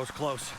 was close.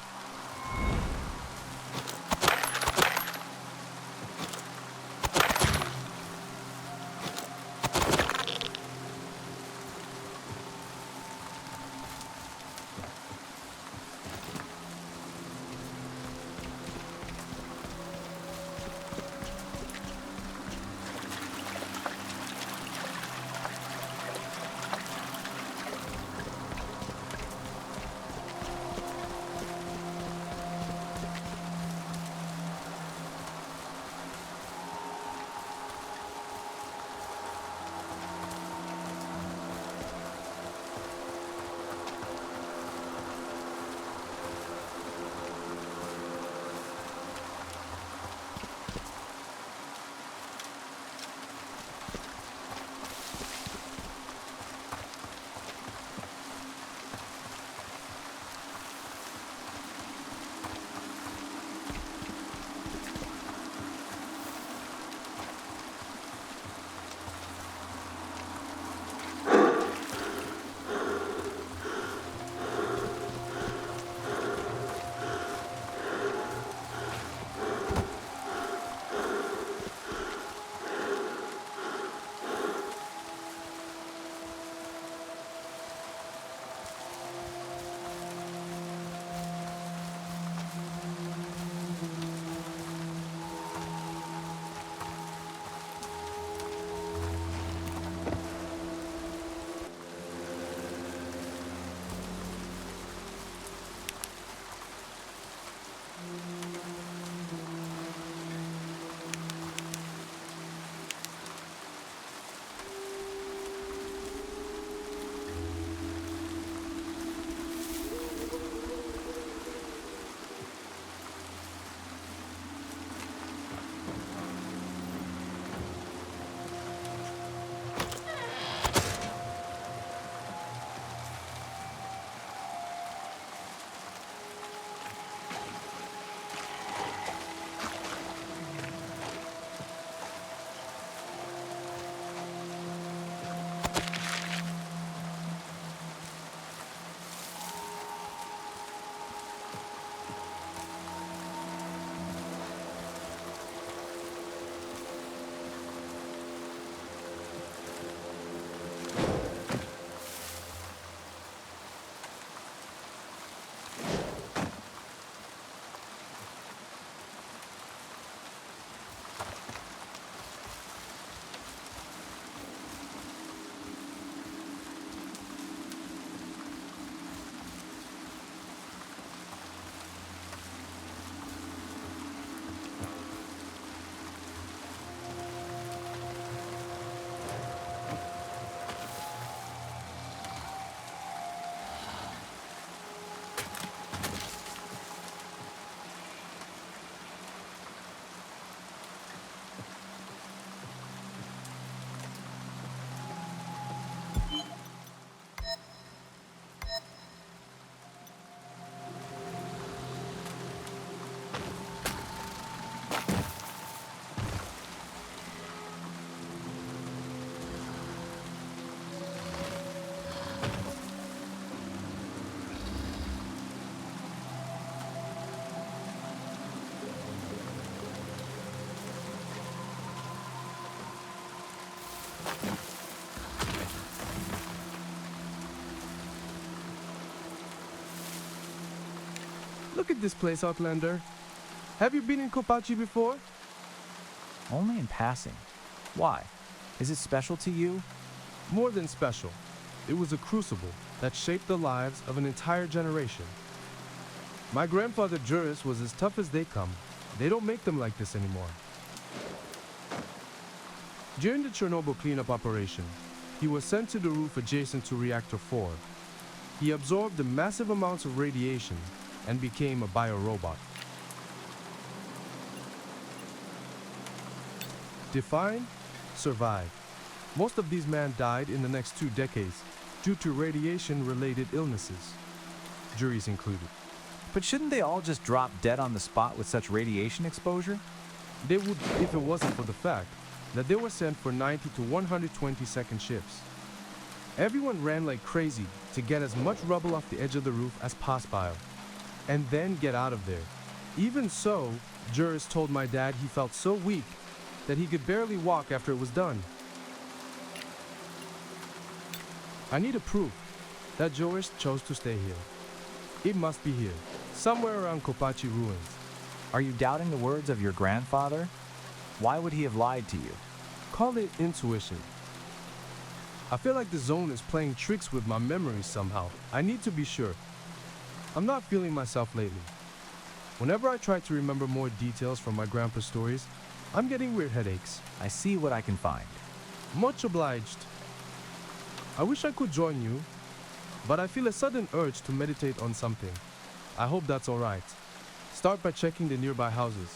Look at this place, Outlander. Have you been in Kopachi before? Only in passing. Why? Is it special to you? More than special. It was a crucible that shaped the lives of an entire generation. My grandfather Juris was as tough as they come. They don't make them like this anymore. During the Chernobyl cleanup operation, he was sent to the roof adjacent to Reactor 4. He absorbed the massive amounts of radiation and became a biorobot. Define, survive. Most of these men died in the next 2 decades due to radiation-related illnesses, Juris included. But shouldn't they all just drop dead on the spot with such radiation exposure? They would if it wasn't for the fact that they were sent for 90 to 120-second shifts. Everyone ran like crazy to get as much rubble off the edge of the roof as possible. and then get out of there. Even so, Juris told my dad he felt so weak that he could barely walk after it was done. I need a proof that Juris chose to stay here. It must be here, somewhere around Kopachi ruins. Are you doubting the words of your grandfather? Why would he have lied to you? Call it intuition. I feel like the zone is playing tricks with my memories somehow. I need to be sure. I'm not feeling myself lately. Whenever I try to remember more details from my grandpa's stories, I'm getting weird headaches. I see what I can find. Much obliged. I wish I could join you, but I feel a sudden urge to meditate on something. I hope that's alright. Start by checking the nearby houses.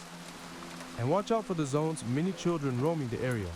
And watch out for the zone's many children roaming the area.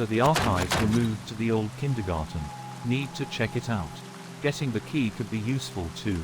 so the archives were moved to the old kindergarten. Need to check it out. Getting the key could be useful too.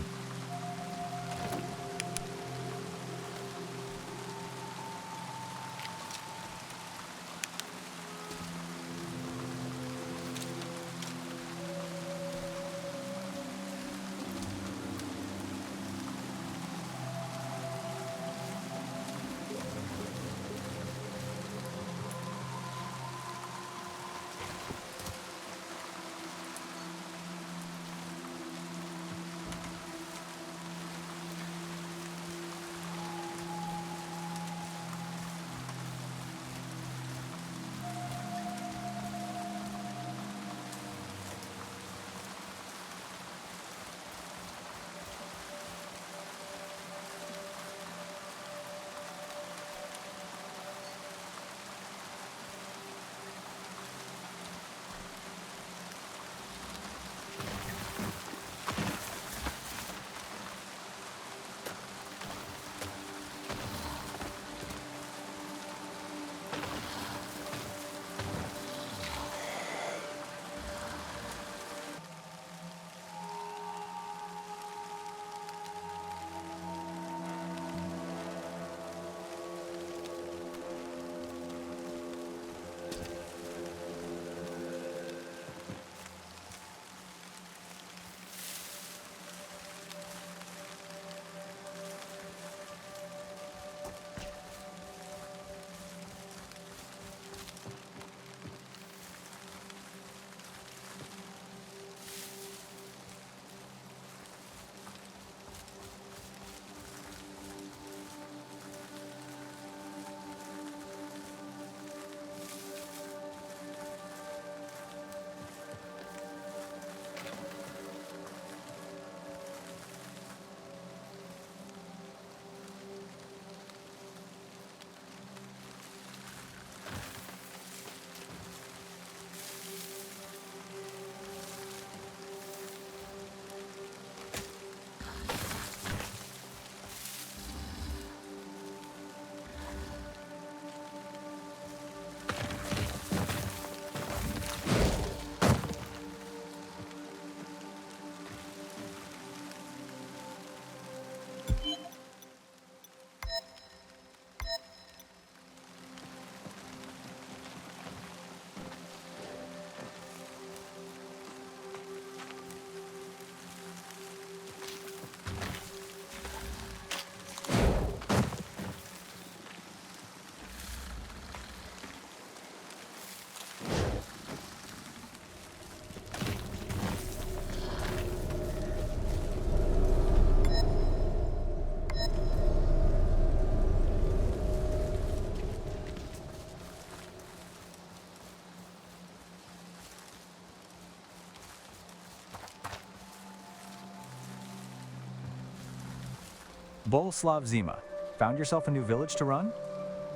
Boleslav Zima, found yourself a new village to run?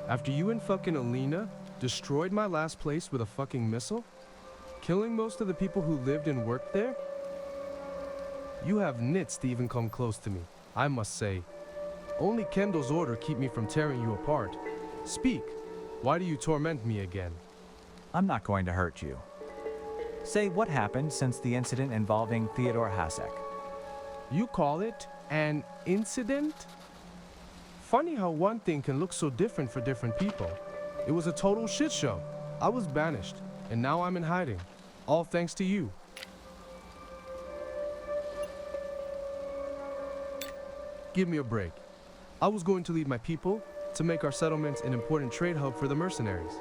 After you and fucking Alina destroyed my last place with a fucking missile, killing most of the people who lived and worked there, you have nits to even come close to me, I must say. Only Kendall's order keep me from tearing you apart. Speak. Why do you torment me again? I'm not going to hurt you. Say what happened since the incident involving Theodore Hasek. You call it an incident? Funny how one thing can look so different for different people. It was a total shit show. I was banished, and now I'm in hiding. All thanks to you. Give me a break. I was going to lead my people to make our settlements an important trade hub for the mercenaries.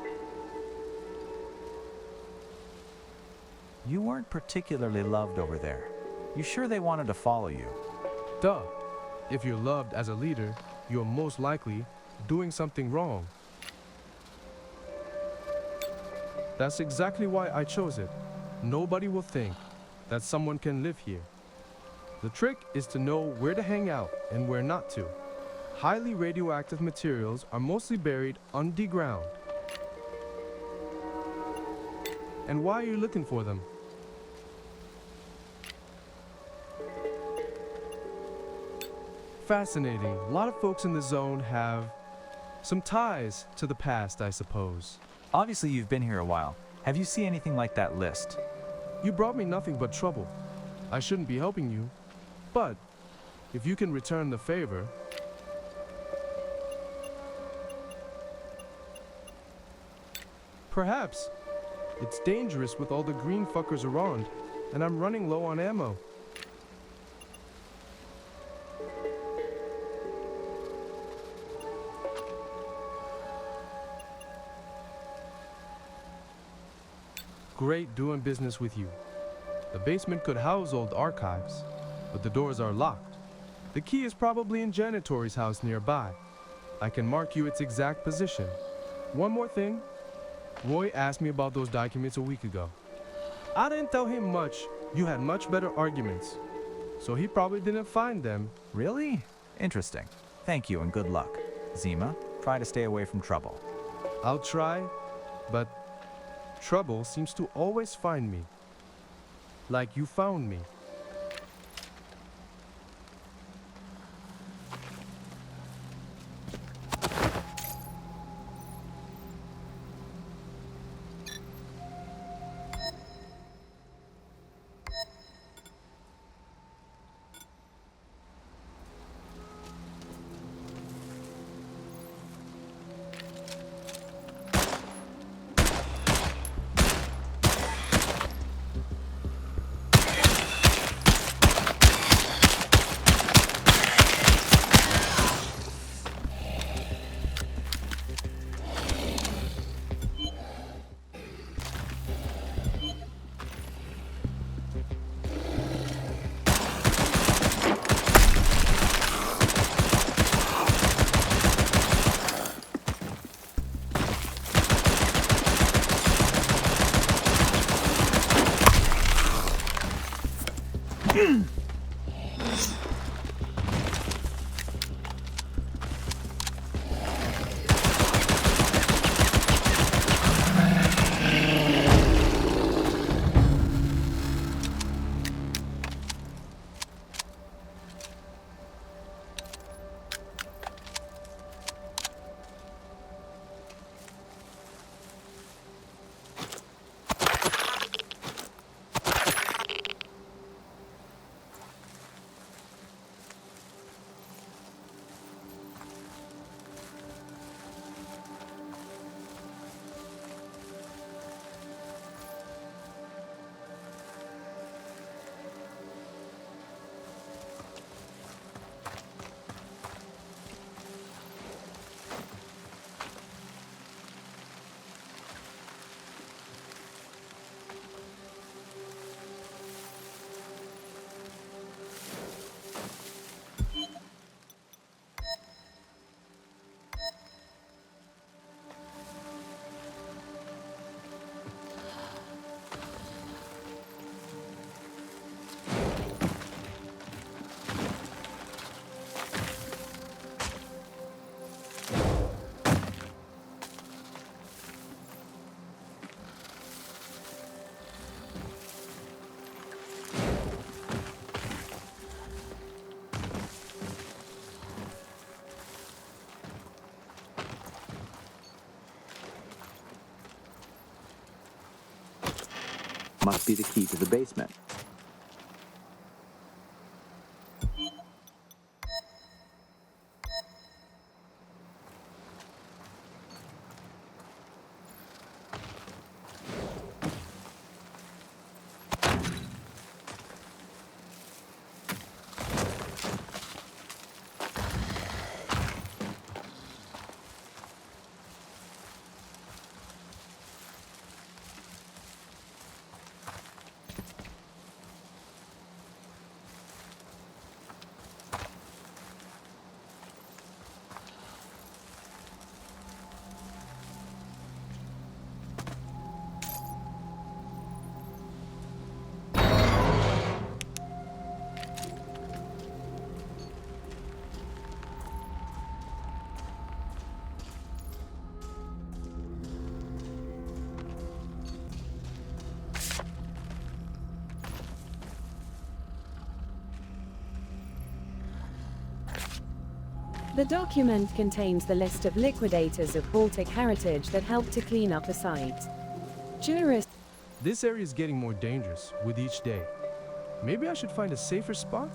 You weren't particularly loved over there. You sure they wanted to follow you? Duh. If you're loved as a leader, you're most likely doing something wrong. That's exactly why I chose it. Nobody will think that someone can live here. The trick is to know where to hang out and where not to. Highly radioactive materials are mostly buried underground. And why are you looking for them? Fascinating. A lot of folks in the zone have some ties to the past, I suppose. Obviously you've been here a while. Have you seen anything like that list? You brought me nothing but trouble. I shouldn't be helping you. But, if you can return the favor... Perhaps. It's dangerous with all the green fuckers around, and I'm running low on ammo. Great doing business with you. The basement could house old archives, but the doors are locked. The key is probably in Janitori's house nearby. I can mark you its exact position. One more thing. Roy asked me about those documents a week ago. I didn't tell him much. You had much better arguments. So he probably didn't find them. Really? Interesting. Thank you and good luck. Zima, try to stay away from trouble. I'll try, but trouble seems to always find me. Like you found me. Must be the key to the basement. The document contains the list of liquidators of Baltic heritage that helped to clean up the site. Cherish. This area is getting more dangerous with each day. Maybe I should find a safer spot?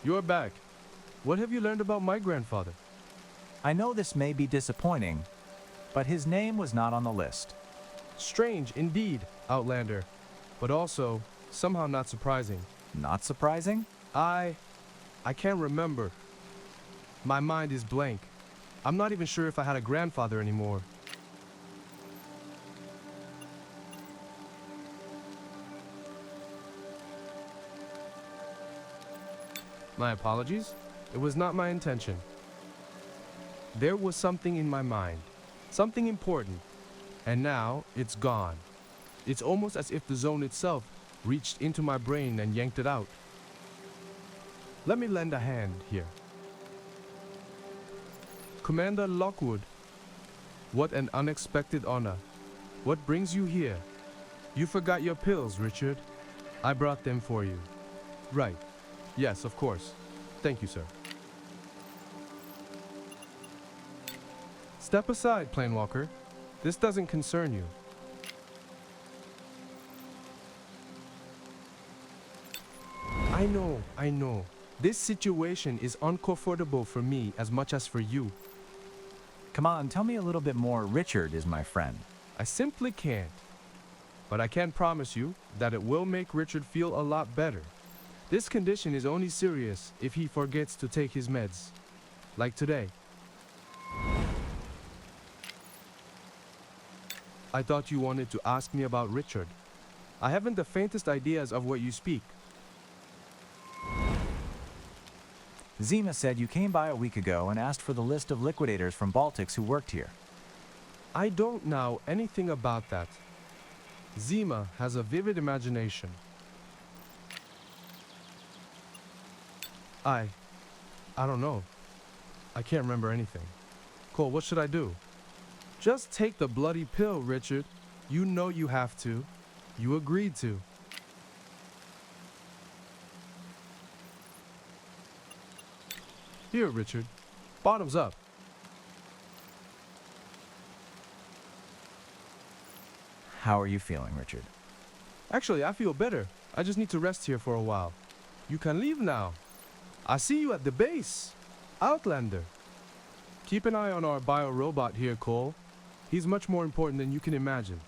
You're back. What have you learned about my grandfather? I know this may be disappointing, but his name was not on the list. Strange indeed, Outlander, but also somehow not surprising. Not surprising? I can't remember. My mind is blank. I'm not even sure if I had a grandfather anymore. My apologies. It was not my intention. There was something in my mind, something important, and now it's gone. It's almost as if the zone itself reached into my brain and yanked it out. Let me lend a hand here. Commander Lockwood, What an unexpected honor. What brings you here? You forgot your pills, Richard. I brought them for you. Right. Yes, of course. Thank you, sir. Step aside, Planewalker. This doesn't concern you. I know. This situation is uncomfortable for me as much as for you. Come on, tell me a little bit more. Richard is my friend. I simply can't. But I can promise you that it will make Richard feel a lot better. This condition is only serious if he forgets to take his meds. Like today. I thought you wanted to ask me about Richard. I haven't the faintest ideas of what you speak. Zima said you came by a week ago and asked for the list of liquidators from Baltics who worked here. I don't know anything about that. Zima has a vivid imagination. I don't know. I can't remember anything. Cole, what should I do? Just take the bloody pill, Richard. You know you have to. You agreed to. Here, Richard. Bottoms up. How are you feeling, Richard? Actually, I feel better. I just need to rest here for a while. You can leave now. I see you at the base. Outlander. Keep an eye on our bio-robot here, Cole. He's much more important than you can imagine.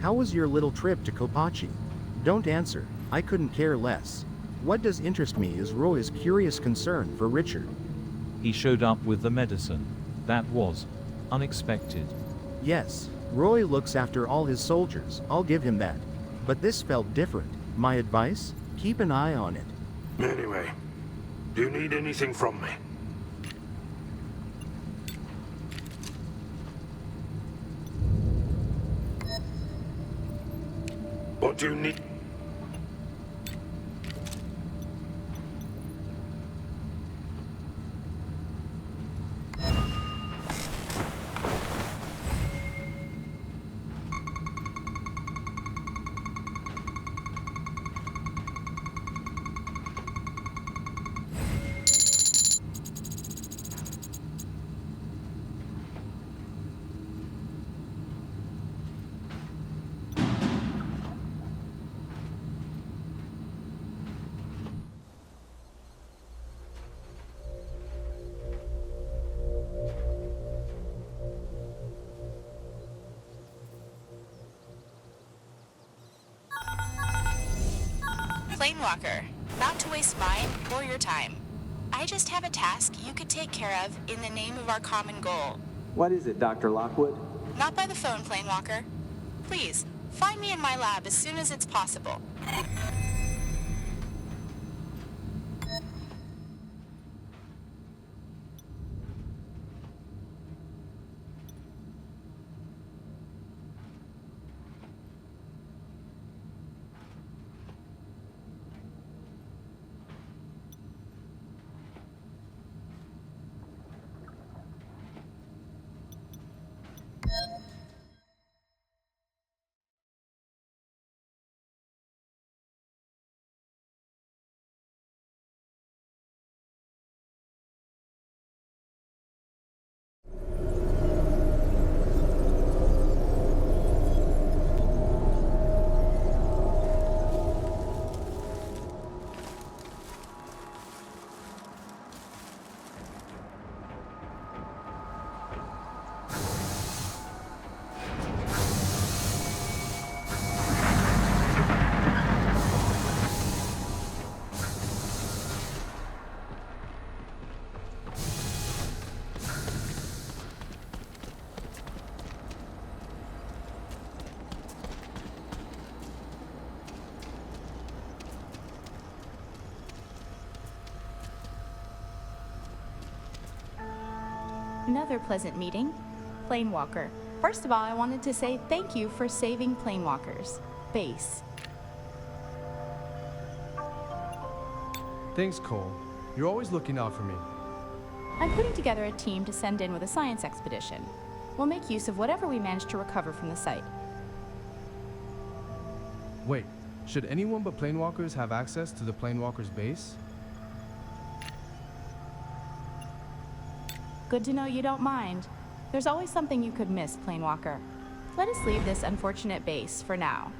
How was your little trip to Kopachi? Don't answer, I couldn't care less. What does interest me is Roy's curious concern for Richard. He showed up with the medicine. That was unexpected. Yes, Roy looks after all his soldiers, I'll give him that. But this felt different. My advice? Keep an eye on it. Anyway, do you need anything from me? What do you need? Planewalker, not to waste mine or your time. I just have a task you could take care of in the name of our common goal. What is it, Dr. Lockwood? Not by the phone, Planewalker. Please, find me in my lab as soon as it's possible. Another pleasant meeting. Planewalker. First of all, I wanted to say thank you for saving Planewalker's base. Thanks, Cole. You're always looking out for me. I'm putting together a team to send in with a science expedition. We'll make use of whatever we manage to recover from the site. Wait, should anyone but Planewalkers have access to the Planewalkers base? Good to know you don't mind. There's always something you could miss, Planewalker. Let us leave this unfortunate base for now.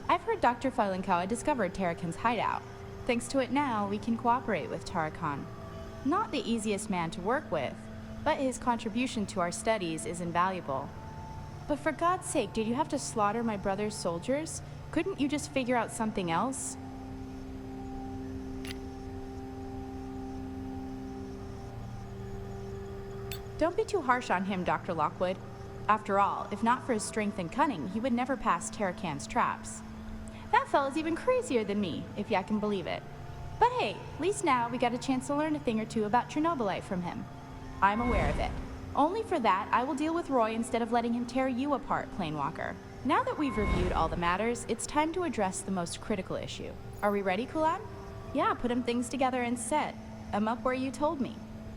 I've heard Dr. Filenkow discovered Tarakan's hideout. Thanks to it now, we can cooperate with Tarakan. Not the easiest man to work with, but his contribution to our studies is invaluable. But for God's sake, did you have to slaughter my brother's soldiers? Couldn't you just figure out something else? Don't be too harsh on him, Dr. Lockwood. After all, if not for his strength and cunning, he would never pass Tarakan's traps. That fella's even crazier than me, if ya can believe it. But hey, at least now we got a chance to learn a thing or two about Chernobylite from him. I'm aware of it. Only for that, I will deal with Roy instead of letting him tear you apart, Planewalker. Now that we've reviewed all the matters, it's time to address the most critical issue. Are we ready, Kulan? Yeah, put 'em things together and set 'em up where you told me.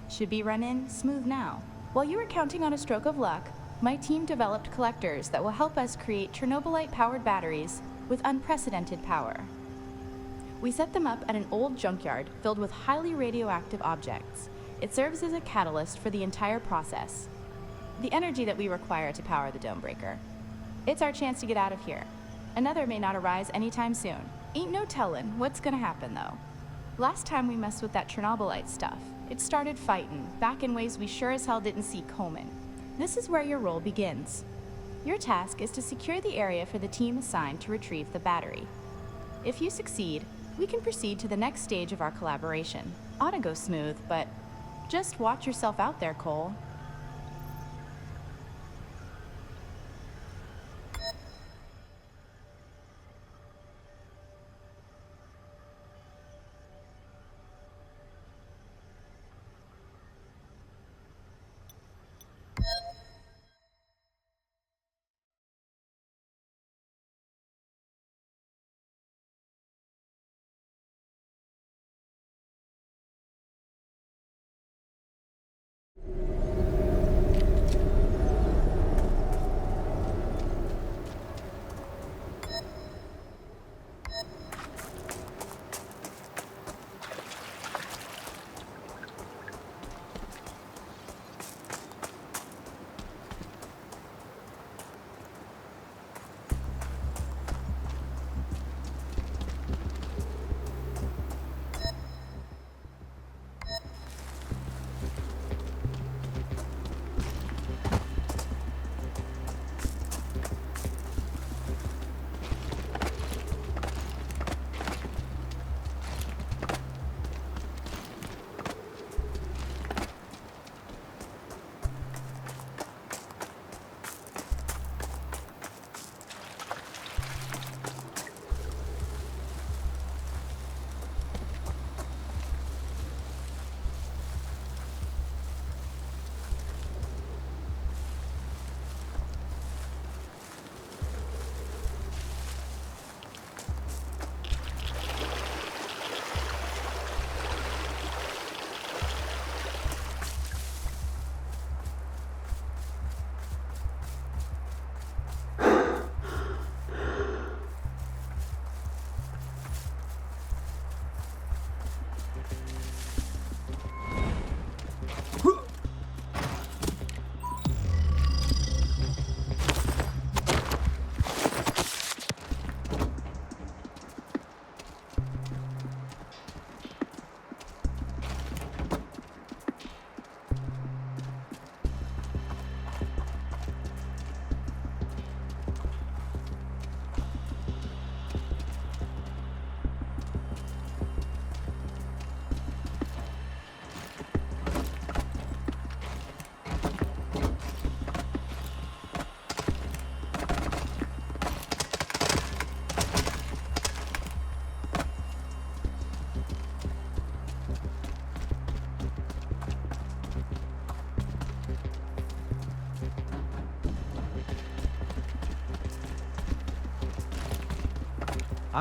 Should be running smooth now. While you were counting on a stroke of luck, my team developed collectors that will help us create Chernobylite-powered batteries with unprecedented power. We set them up at an old junkyard filled with highly radioactive objects. It serves as a catalyst for the entire process. The energy that we require to power the dome breaker. It's our chance to get out of here. Another may not arise anytime soon. Ain't no tellin' what's gonna happen though. Last time we messed with that Chernobylite stuff, it started fightin', back in ways we sure as hell didn't see coming. This is where your role begins. Your task is to secure the area for the team assigned to retrieve the battery. If you succeed, we can proceed to the next stage of our collaboration. Ought to go smooth, but just watch yourself out there, Cole.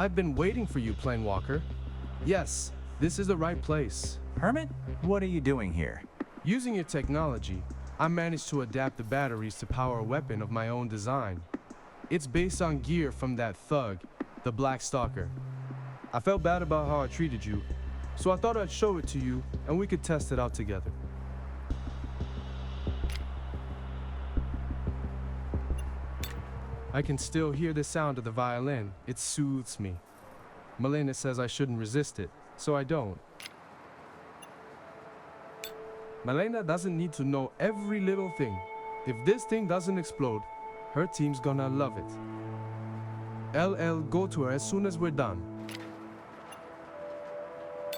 I've been waiting for you, Planewalker. Yes, this is the right place. Hermit, what are you doing here? Using your technology, I managed to adapt the batteries to power a weapon of my own design. It's based on gear from that thug, the Black Stalker. I felt bad about how I treated you, so I thought I'd show it to you and we could test it out together. I can still hear the sound of the violin. It soothes me. Malena says I shouldn't resist it, so I don't. Malena doesn't need to know every little thing. If this thing doesn't explode, her team's gonna love it. LL, go to her as soon as we're done.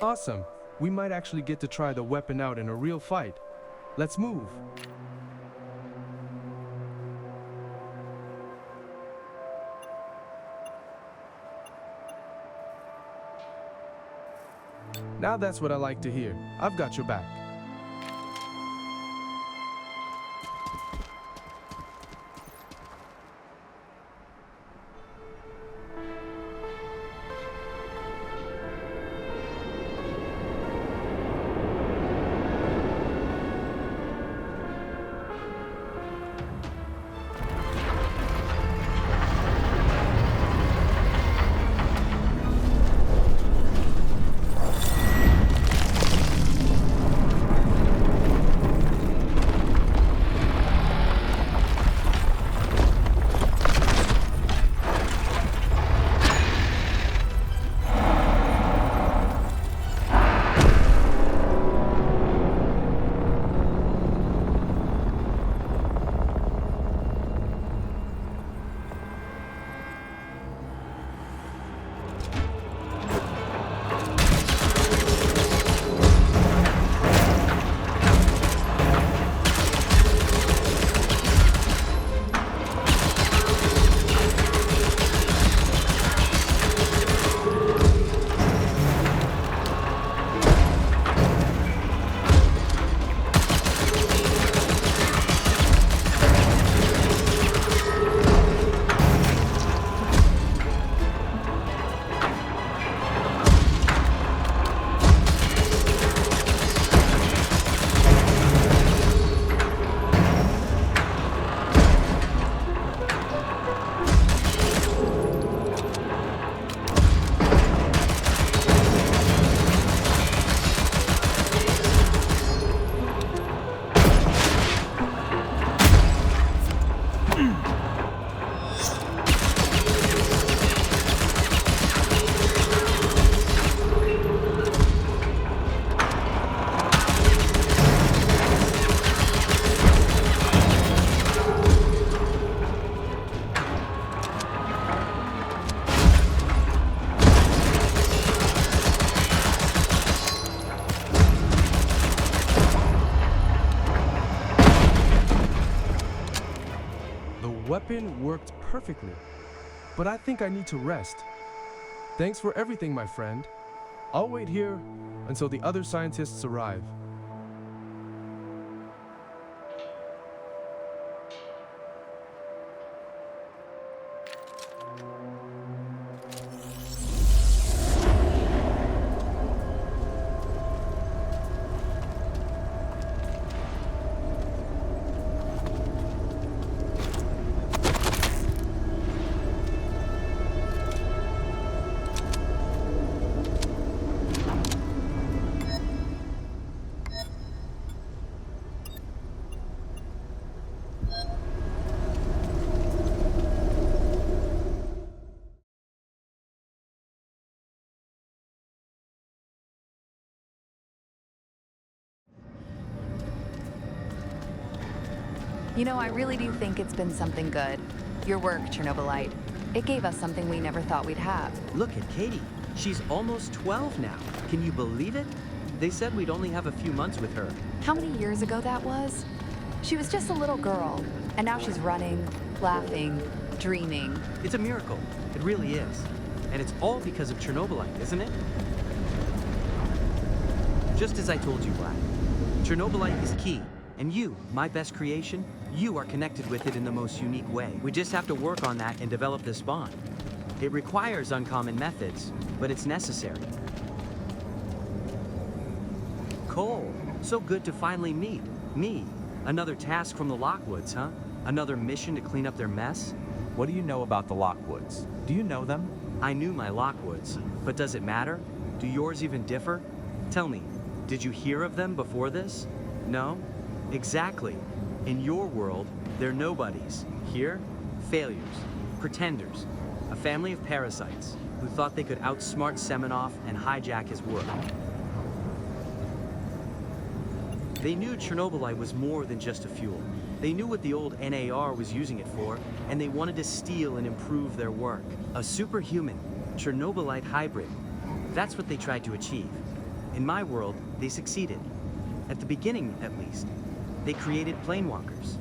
Awesome. We might actually get to try the weapon out in a real fight. Let's move. Now that's what I like to hear. I've got your back. hairpin worked perfectly, but I think I need to rest. Thanks for everything, my friend. I'll wait here until the other scientists arrive. You know, I really do think it's been something good. Your work, Chernobylite. It gave us something we never thought we'd have. Look at Katie. She's almost 12 now. Can you believe it? They said we'd only have a few months with her. How many years ago that was? She was just a little girl, and now she's running, laughing, dreaming. It's a miracle. It really is. And it's all because of Chernobylite, isn't it? Just as I told you, Black. Chernobylite is key. And you, my best creation, you are connected with it in the most unique way. We just have to work on that and develop this bond. It requires uncommon methods, but it's necessary. Cole, so good to finally meet. Me, another task from the Lockwoods, huh? Another mission to clean up their mess? What do you know about the Lockwoods? Do you know them? I knew my Lockwoods, but does it matter? Do yours even differ? Tell me, did you hear of them before this? No? Exactly. In your world, they're nobodies. Here, failures, pretenders, a family of parasites who thought they could outsmart Semenov and hijack his work. They knew Chernobylite was more than just a fuel. They knew what the old NAR was using it for, and they wanted to steal and improve their work. A superhuman, Chernobylite hybrid. That's what they tried to achieve. In my world, they succeeded. At the beginning, at least. They created planewalkers.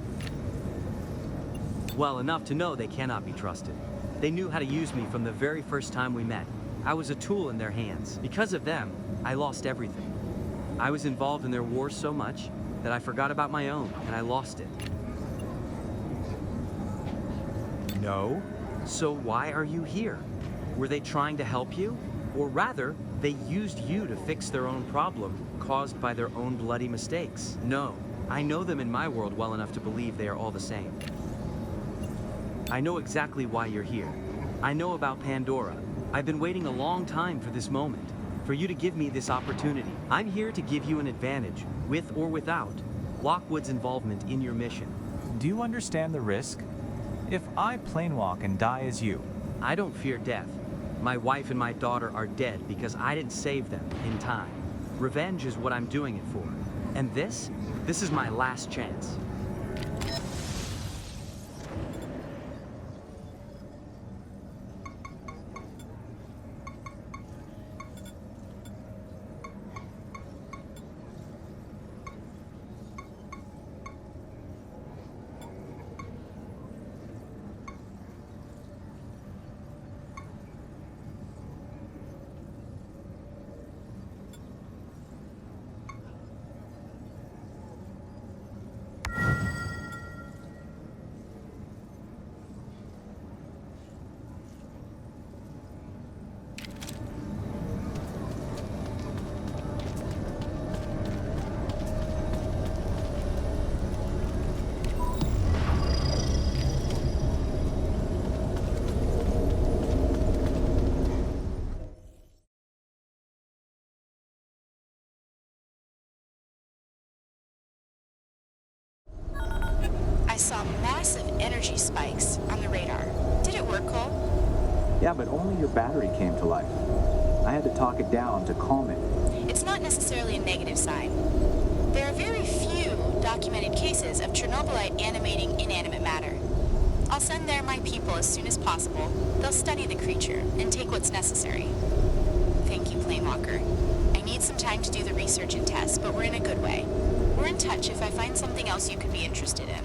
Well enough to know they cannot be trusted. They knew how to use me from the very first time we met. I was a tool in their hands. Because of them, I lost everything. I was involved in their war so much that I forgot about my own, and I lost it. No? So why are you here? Were they trying to help you? Or rather, they used you to fix their own problem caused by their own bloody mistakes? No. I know them in my world well enough to believe they are all the same. I know exactly why you're here. I know about Pandora. I've been waiting a long time for this moment, for you to give me this opportunity. I'm here to give you an advantage, with or without Lockwood's involvement in your mission. Do you understand the risk? If I planewalk and die as you, I don't fear death. My wife and my daughter are dead because I didn't save them in time. Revenge is what I'm doing it for. And this is my last chance. I saw massive energy spikes on the radar. Did it work, Cole? Yeah, but only your battery came to life. I had to talk it down to calm it. It's not necessarily a negative sign. There are very few documented cases of Chernobylite animating inanimate matter. I'll send there my people as soon as possible. They'll study the creature and take what's necessary. Thank you, Planewalker. I need some time to do the research and tests, but we're in a good way. We're in touch if I find something else you could be interested in.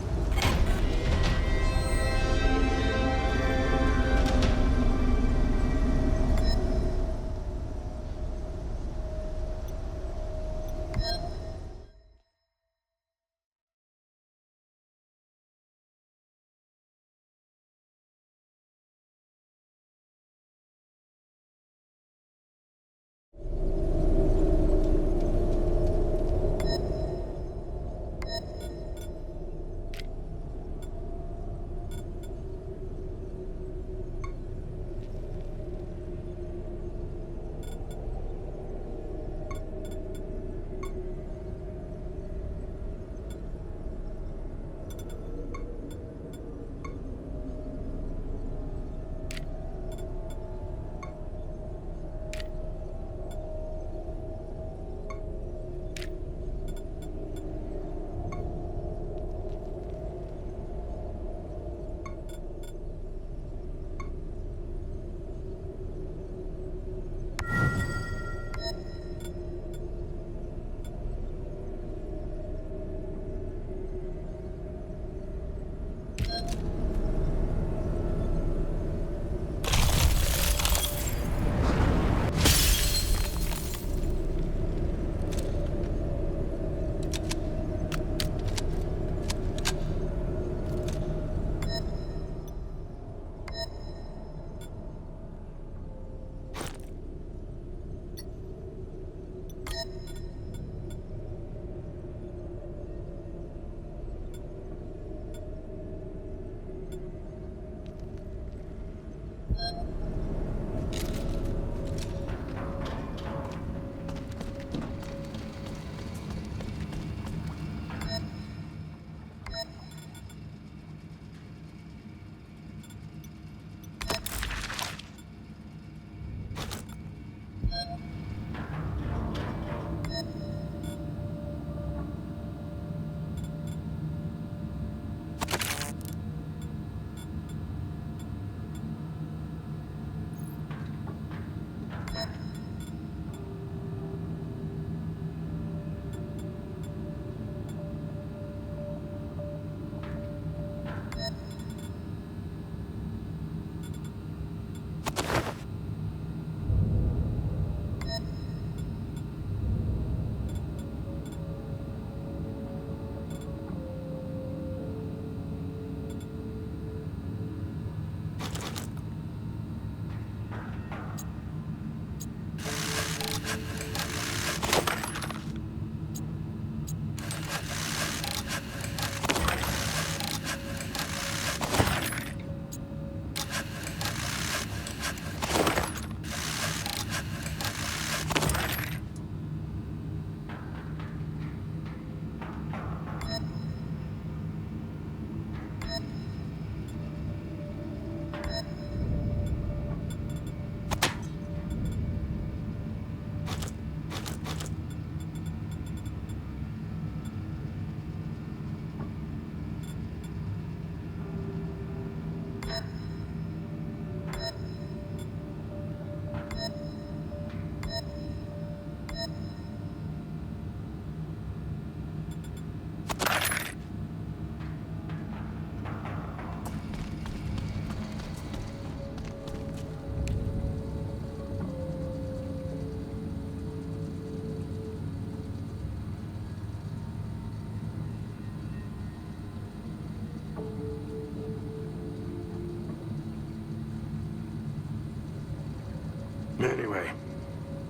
okay.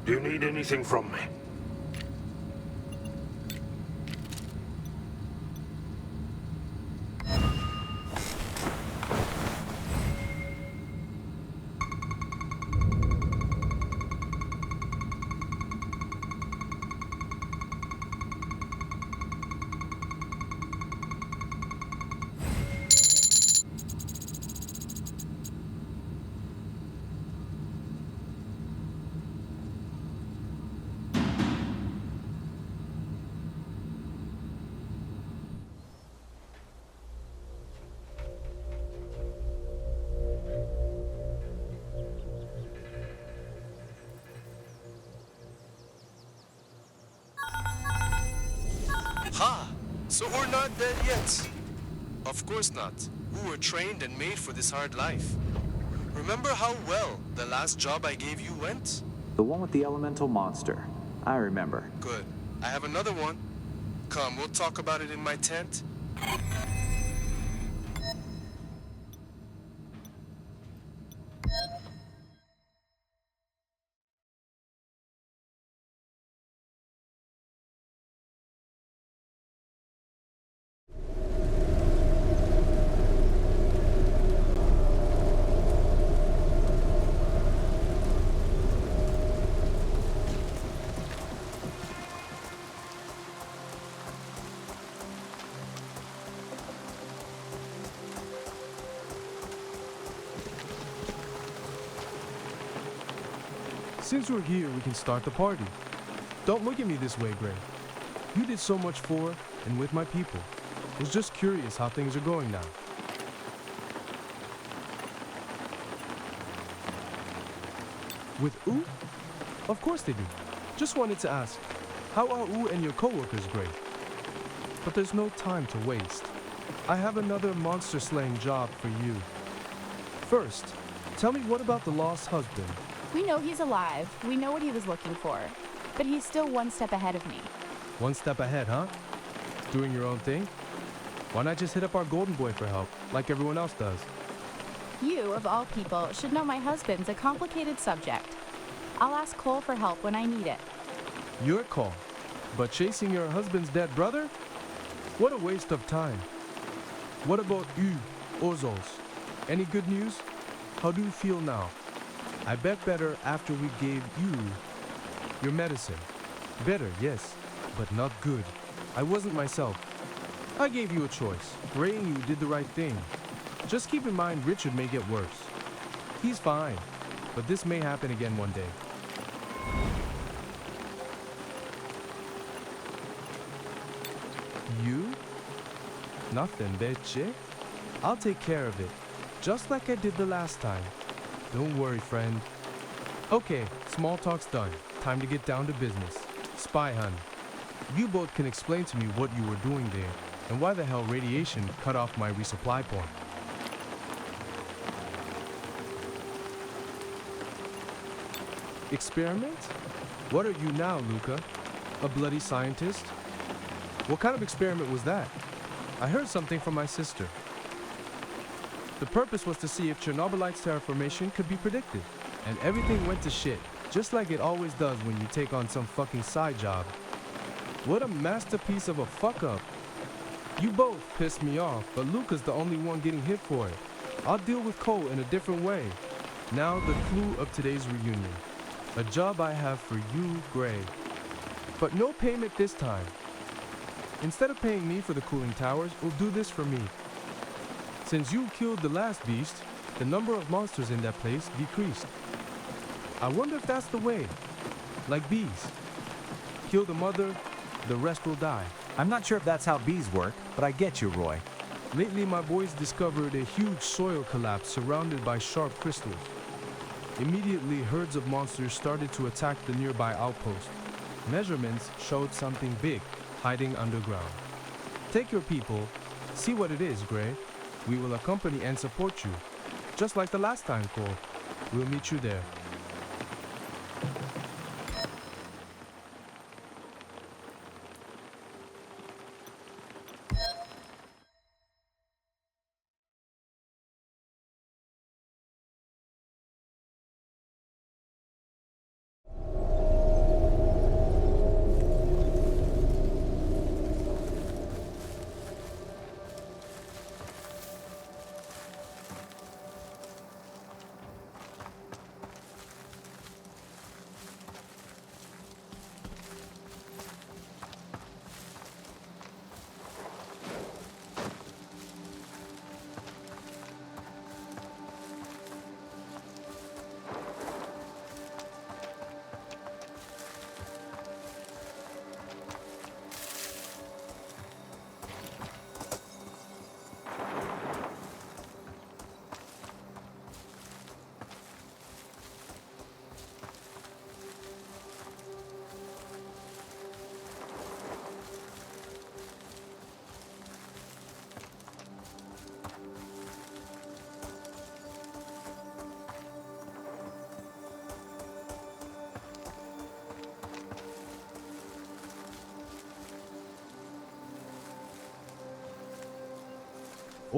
Do you need anything from me? Ha! So we're not dead yet. Of course not. We were trained and made for this hard life. Remember how well the last job I gave you went? The one with the elemental monster. I remember. Good. I have another one. Come, we'll talk about it in my tent. Since we're here, we can start the party. Don't look at me this way, Gray. You did so much for and with my people. Was just curious how things are going now. With U? Of course they do. Just wanted to ask, how are U and your coworkers, Gray? But there's no time to waste. I have another monster-slaying job for you. First, tell me what about the lost husband? We know he's alive. We know what he was looking for. But he's still one step ahead of me. One step ahead, huh? Doing your own thing? Why not just hit up our golden boy for help, like everyone else does? You, of all people, should know my husband's a complicated subject. I'll ask Cole for help when I need it. Your call. But chasing your husband's dead brother? What a waste of time. What about you, Ozos? Any good news? How do you feel now? I bet better after we gave you your medicine. Better, yes, but not good. I wasn't myself. I gave you a choice. Ray and you did the right thing. Just keep in mind Richard may get worse. He's fine, but this may happen again one day. You? Nothing, bitch. I'll take care of it, just like I did the last time. Don't worry, friend. Okay, small talk's done. Time to get down to business. Spy Hun, you both can explain to me what you were doing there and why the hell radiation cut off my resupply point. Experiment? What are you now, Luca? A bloody scientist? What kind of experiment was that? I heard something from my sister. The purpose was to see if Chernobylite's terraformation could be predicted. And everything went to shit, just like it always does when you take on some fucking side job. What a masterpiece of a fuck-up. You both pissed me off, but Luca's the only one getting hit for it. I'll deal with Cole in a different way. Now the clue of today's reunion. A job I have for you, Gray. But no payment this time. Instead of paying me for the cooling towers, we'll do this for me. Since you killed the last beast, the number of monsters in that place decreased. I wonder if that's the way. Like bees. Kill the mother, the rest will die. I'm not sure if that's how bees work, but I get you, Roy. Lately, my boys discovered a huge soil collapse surrounded by sharp crystals. Immediately, herds of monsters started to attack the nearby outpost. Measurements showed something big hiding underground. Take your people, see what it is, Gray. We will accompany and support you. Just like the last time, Cole. We'll meet you there.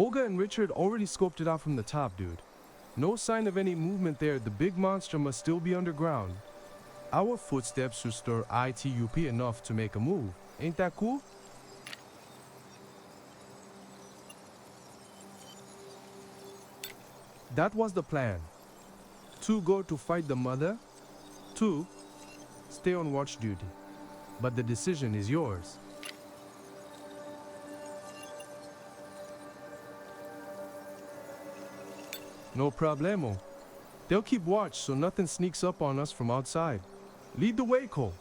Olga and Richard already scoped it out from the top, dude. No sign of any movement there. The big monster must still be underground. Our footsteps should stir ITUP enough to make a move. Ain't that cool? That was the plan. 2 go to fight the mother. 2 stay on watch duty. But the decision is yours. No problemo. They'll keep watch so nothing sneaks up on us from outside. Lead the way, Cole.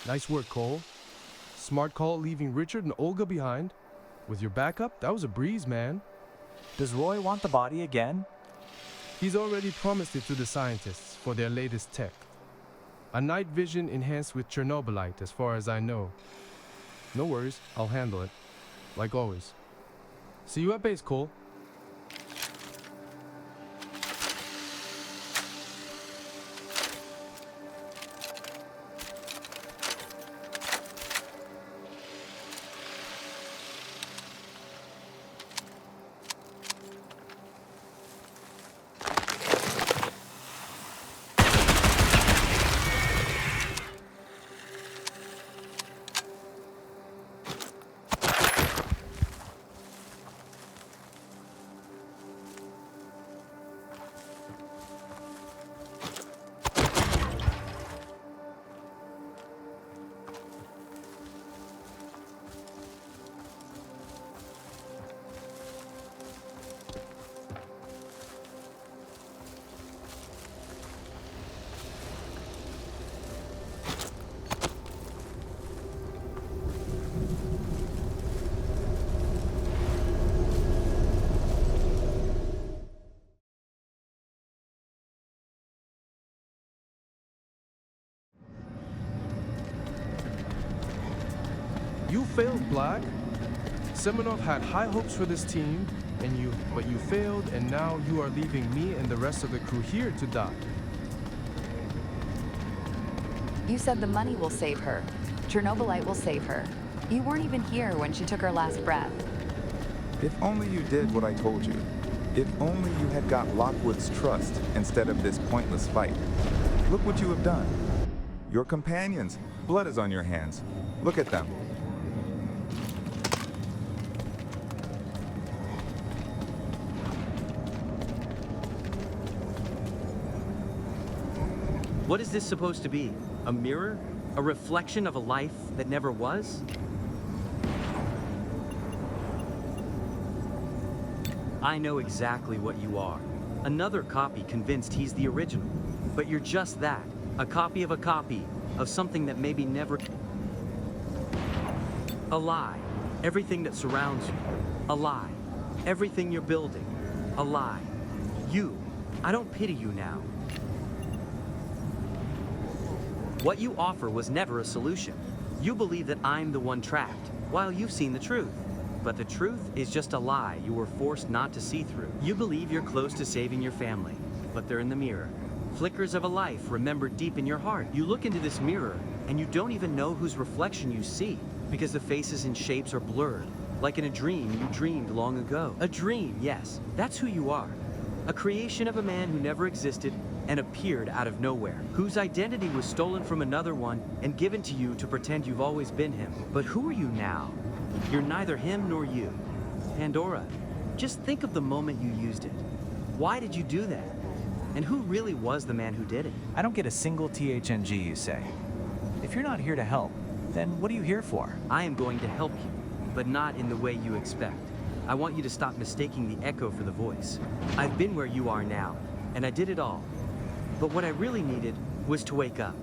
Nice work, Cole. Smart call leaving Richard and Olga behind. With your backup, that was a breeze, man. Does Roy want the body again? He's already promised it to the scientists for their latest tech. A night vision enhanced with Chernobylite, as far as I know. No worries, I'll handle it. Like always. See you at base, Cole. You failed, Black. Semenov had high hopes for this team, but you failed, and now you are leaving me and the rest of the crew here to die. You said the money will save her. Chernobylite will save her. You weren't even here when she took her last breath. If only you did what I told you. If only you had got Lockwood's trust instead of this pointless fight. Look what you have done. Your companions. Blood is on your hands. Look at them. What is this supposed to be? A mirror? A reflection of a life that never was? I know exactly what you are. Another copy convinced he's the original. But you're just that. A copy of something that maybe never... A lie. Everything that surrounds you. A lie. Everything you're building. A lie. You. I don't pity you now. What you offer was never a solution. You believe that I'm the one trapped, while you've seen the truth. But the truth is just a lie you were forced not to see through. You believe you're close to saving your family, but they're in the mirror. Flickers of a life remembered deep in your heart. You look into this mirror, and you don't even know whose reflection you see, because the faces and shapes are blurred, like in a dream you dreamed long ago. A dream, yes, that's who you are. A creation of a man who never existed and appeared out of nowhere, whose identity was stolen from another one and given to you to pretend you've always been him. But who are you now? You're neither him nor you. Pandora, just think of the moment you used it. Why did you do that? And who really was the man who did it? I don't get a single THNG, you say. If you're not here to help, then what are you here for? I am going to help you, but not in the way you expect. I want you to stop mistaking the echo for the voice. I've been where you are now, and I did it all. But what I really needed was to wake up.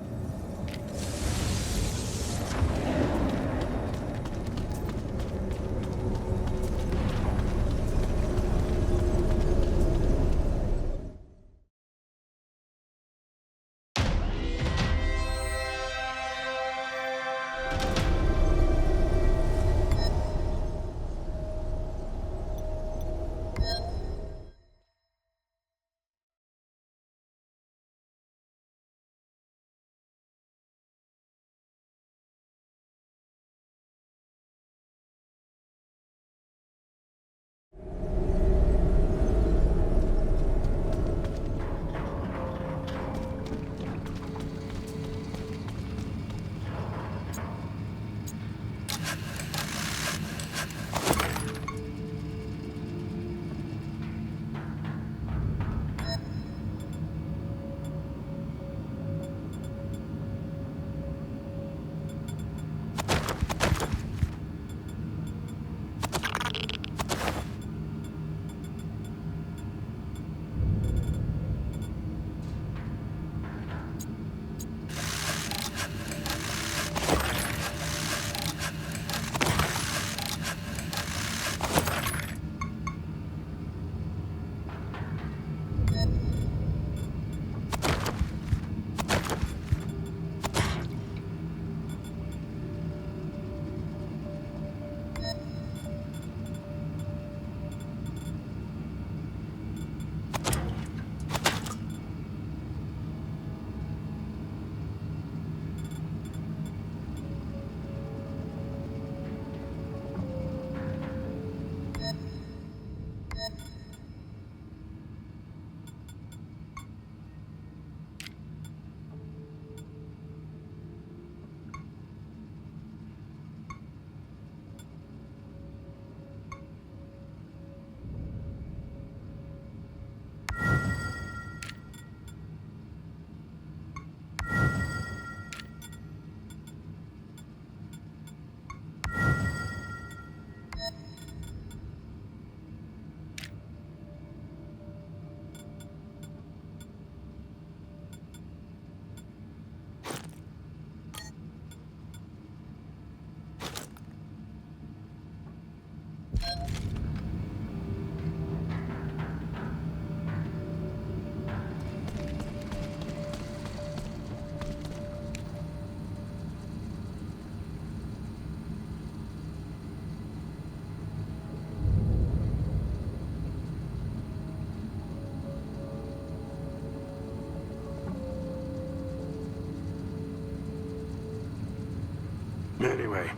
Anyway,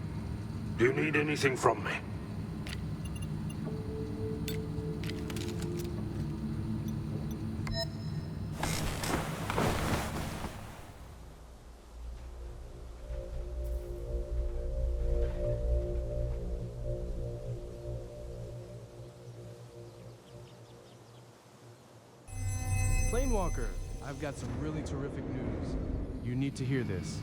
do you need anything from me? Planewalker, I've got some really terrific news. You need to hear this.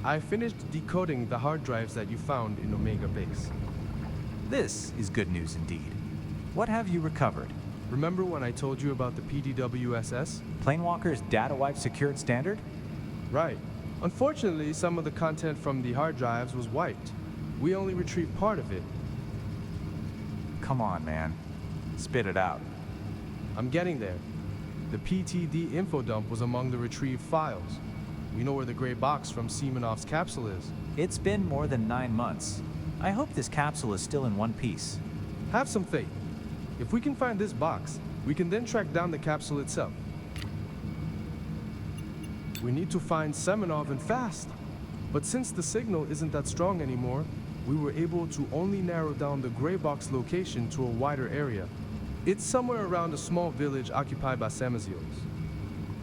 I finished decoding the hard drives that you found in Omega Base. This is good news indeed. What have you recovered? Remember when I told you about the PDWSS? Planewalker's data wipe secured standard? Right. Unfortunately, some of the content from the hard drives was wiped. We only retrieved part of it. Come on, man. Spit it out. I'm getting there. The PTD info dump was among the retrieved files. We know where the gray box from Semenov's capsule is. It's been more than 9 months. I hope this capsule is still in one piece. Have some faith. If we can find this box, we can then track down the capsule itself. We need to find Semenov and fast. But since the signal isn't that strong anymore, we were able to only narrow down the gray box location to a wider area. It's somewhere around a small village occupied by Samazios.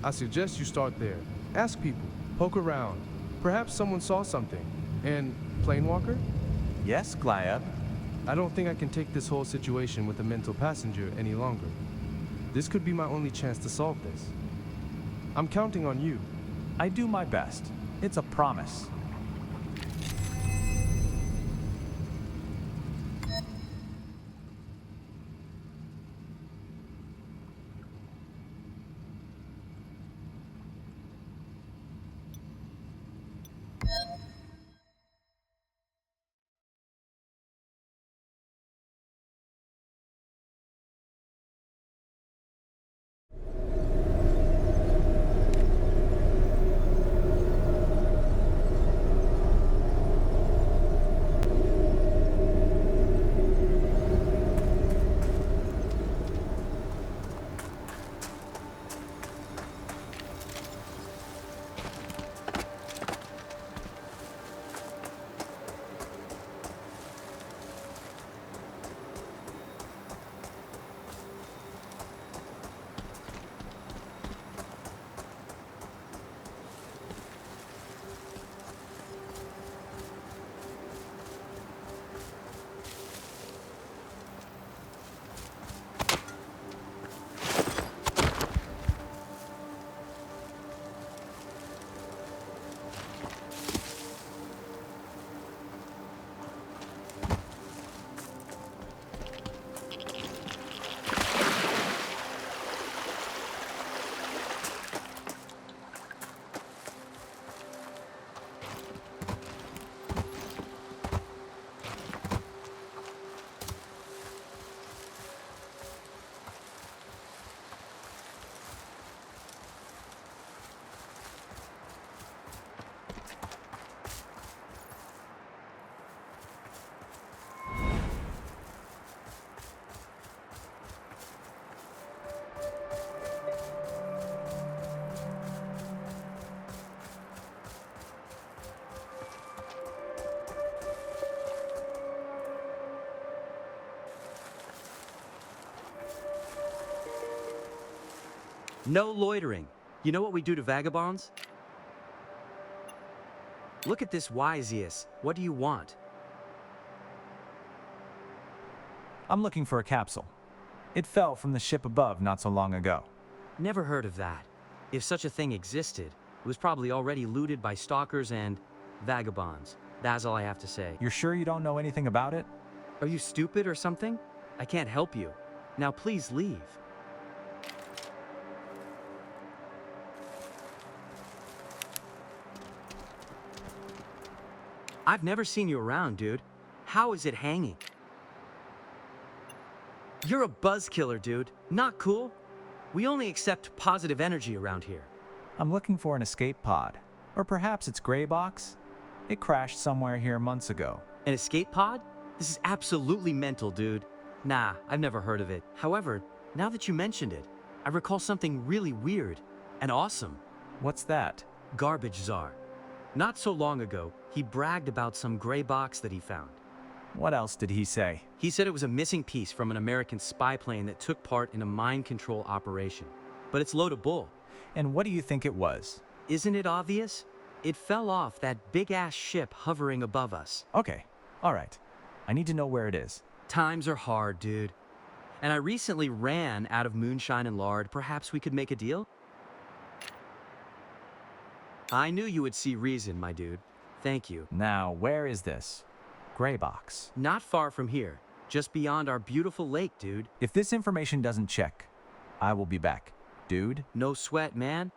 I suggest you start there. Ask people, poke around. Perhaps someone saw something. And Planewalker? Yes, Glyab? I don't think I can take this whole situation with a mental passenger any longer. This could be my only chance to solve this. I'm counting on you. I do my best. It's a promise. No loitering. You know what we do to vagabonds? Look at this Wysius. What do you want? I'm looking for a capsule. It fell from the ship above not so long ago. Never heard of that. If such a thing existed, it was probably already looted by stalkers and vagabonds. That's all I have to say. You're sure you don't know anything about it? Are you stupid or something? I can't help you. Now please leave. I've never seen you around, dude. How is it hanging? You're a buzzkiller, dude. Not cool. We only accept positive energy around here. I'm looking for an escape pod. Or perhaps it's gray box? It crashed somewhere here months ago. An escape pod? This is absolutely mental, dude. Nah, I've never heard of it. However, now that you mentioned it, I recall something really weird and awesome. What's that? Garbage czar. Not so long ago, he bragged about some gray box that he found. What else did he say? He said it was a missing piece from an American spy plane that took part in a mind control operation. But it's load of bull. And what do you think it was? Isn't it obvious? It fell off that big-ass ship hovering above us. Okay, all right. I need to know where it is. Times are hard, dude. And I recently ran out of moonshine and lard. Perhaps we could make a deal? I knew you would see reason, my dude. Thank you. Now, where is this? Gray box. Not far from here. Just beyond our beautiful lake, dude. If this information doesn't check, I will be back. Dude? No sweat, man.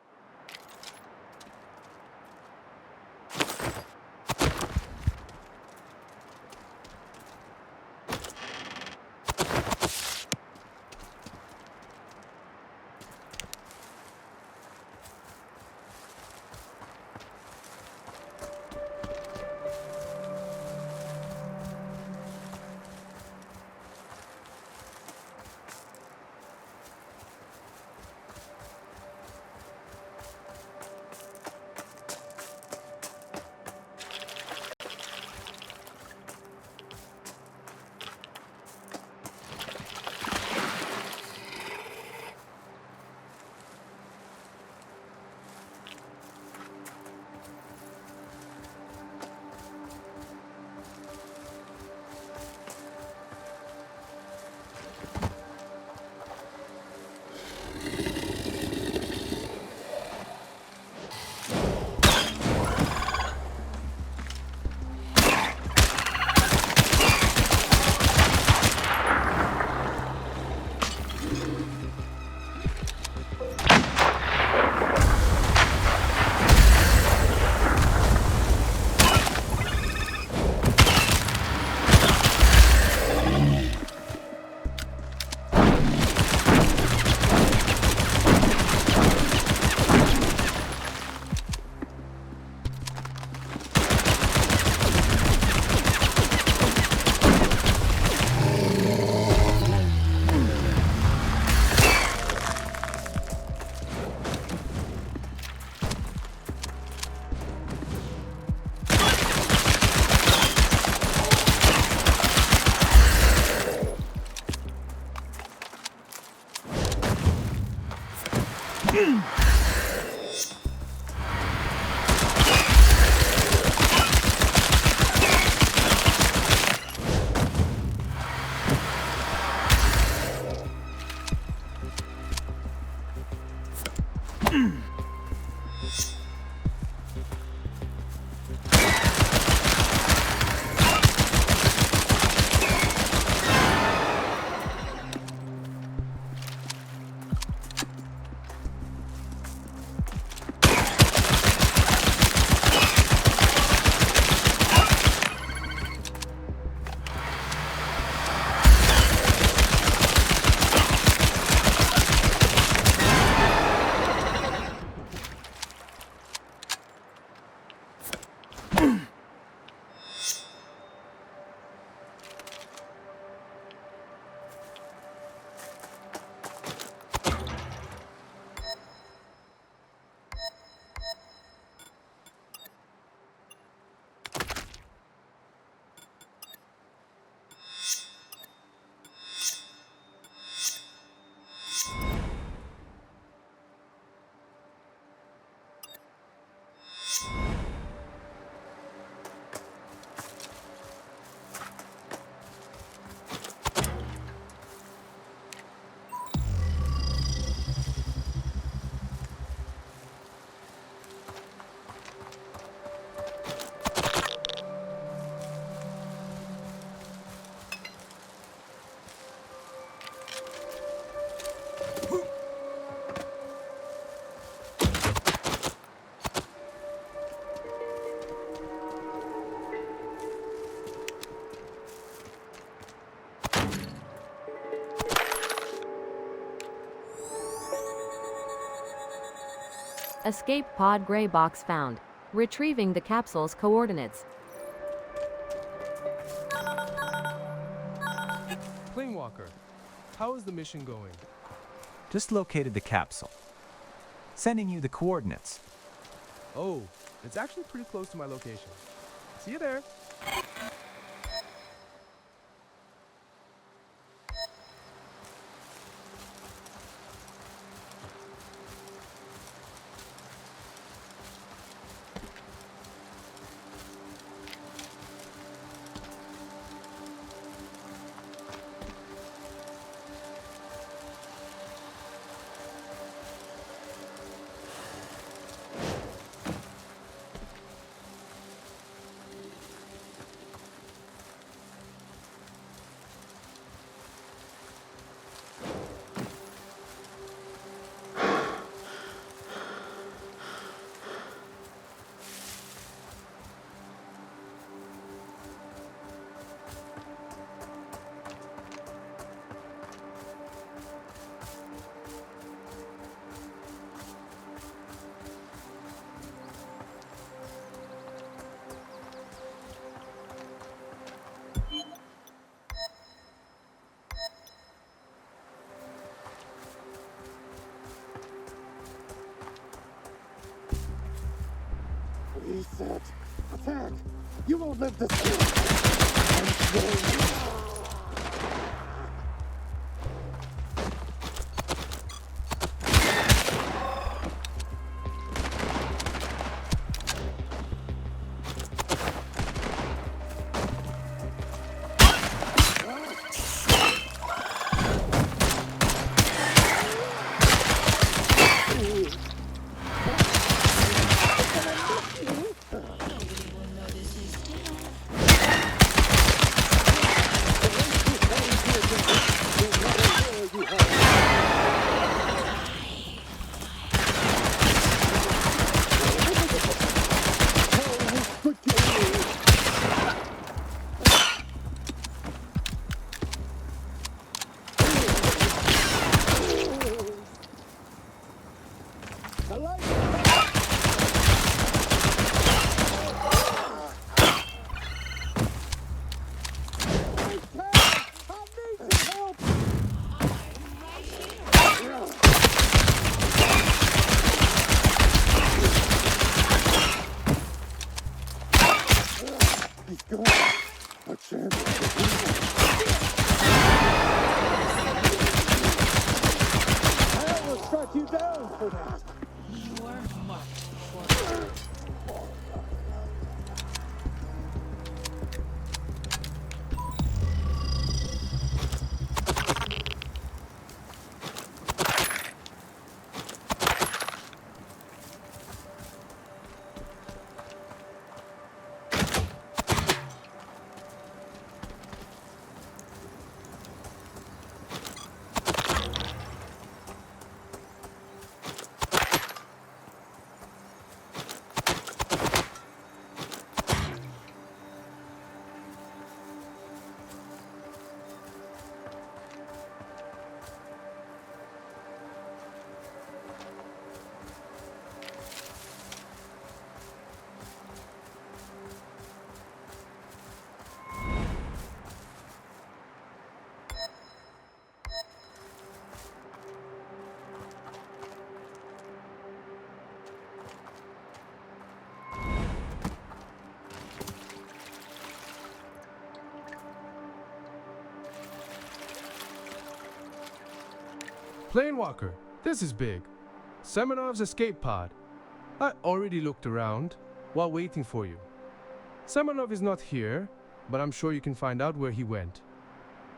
Escape pod gray box found. Retrieving the capsule's coordinates. Planewalker, how is the mission going? Just located the capsule. Sending you the coordinates. Oh, It's actually pretty close to my location. See you there. Reset. Attack. You won't live to see. Planewalker, this is big. Semenov's escape pod. I already looked around while waiting for you. Semenov is not here, but I'm sure you can find out where he went.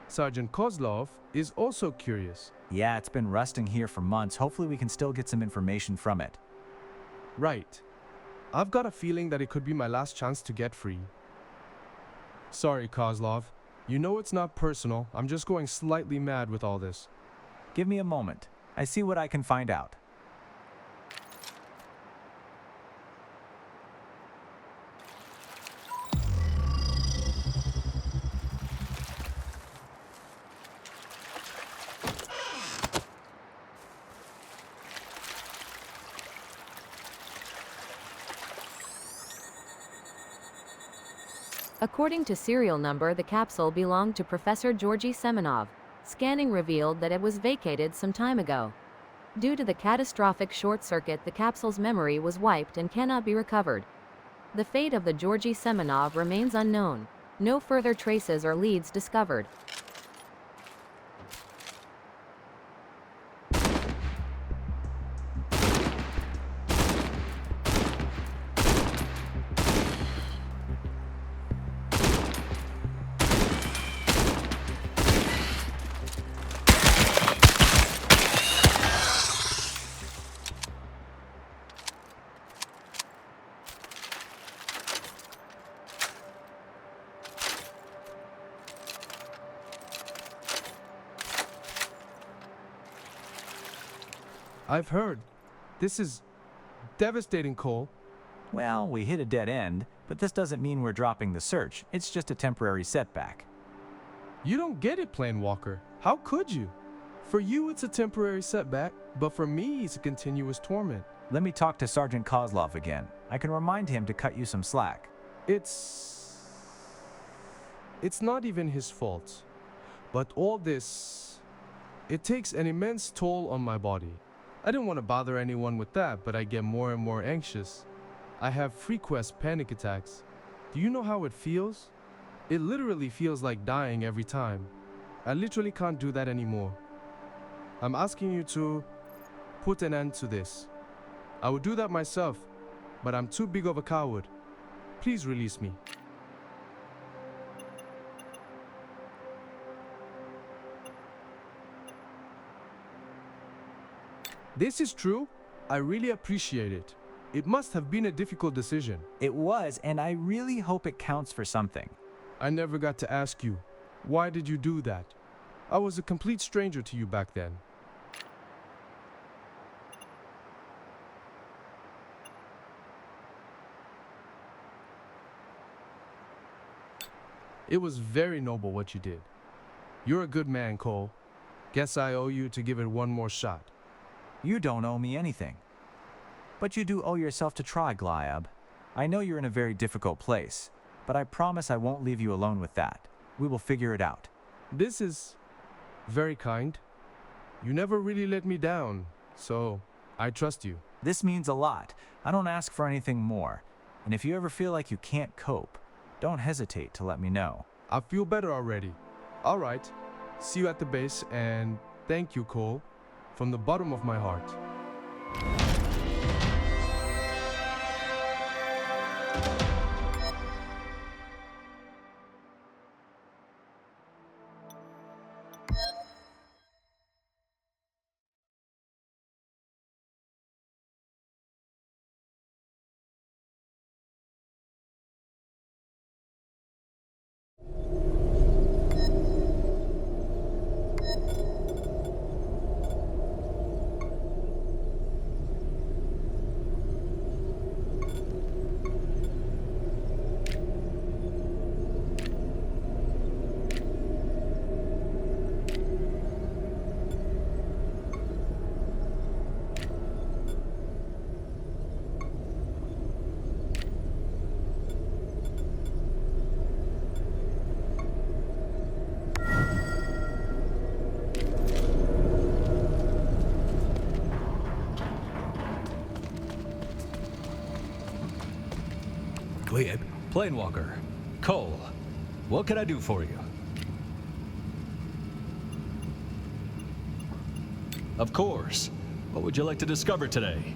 Sergeant Kozlov is also curious. Yeah, it's been resting here for months. Hopefully we can still get some information from it. Right. I've got a feeling that it could be my last chance to get free. Sorry, Kozlov. You know it's not personal. I'm just going slightly mad with all this. Give me a moment. I see what I can find out. According to serial number, the capsule belonged to Professor Georgy Semenov. Scanning revealed that it was vacated some time ago. Due to the catastrophic short circuit, the capsule's memory was wiped and cannot be recovered. The fate of the Georgy Semenov remains unknown. No further traces or leads discovered. I've heard. This is devastating, Cole. Well, we hit a dead end, but this doesn't mean we're dropping the search. It's just a temporary setback. You don't get it, Planewalker. How could you? For you, it's a temporary setback, but for me, it's a continuous torment. Let me talk to Sergeant Kozlov again. I can remind him to cut you some slack. It's not even his fault. But all this, it takes an immense toll on my body. I didn't want to bother anyone with that, but I get more and more anxious. I have frequent panic attacks. Do you know how it feels? It literally feels like dying every time. I literally can't do that anymore. I'm asking you to put an end to this. I would do that myself, but I'm too big of a coward. Please release me. This is true. I really appreciate it. It must have been a difficult decision. It was, and I really hope it counts for something. I never got to ask you, why did you do that? I was a complete stranger to you back then. It was very noble what you did. You're a good man, Cole. Guess I owe you to give it one more shot. You don't owe me anything. But you do owe yourself to try, Glyab. I know you're in a very difficult place, but I promise I won't leave you alone with that. We will figure it out. This is very kind. You never really let me down, so I trust you. This means a lot. I don't ask for anything more. And if you ever feel like you can't cope, don't hesitate to let me know. I feel better already. All right. See you at the base, and thank you, Cole, from the bottom of my heart. Gleb, Planewalker, Cole, what can I do for you? Of course. What would you like to discover today?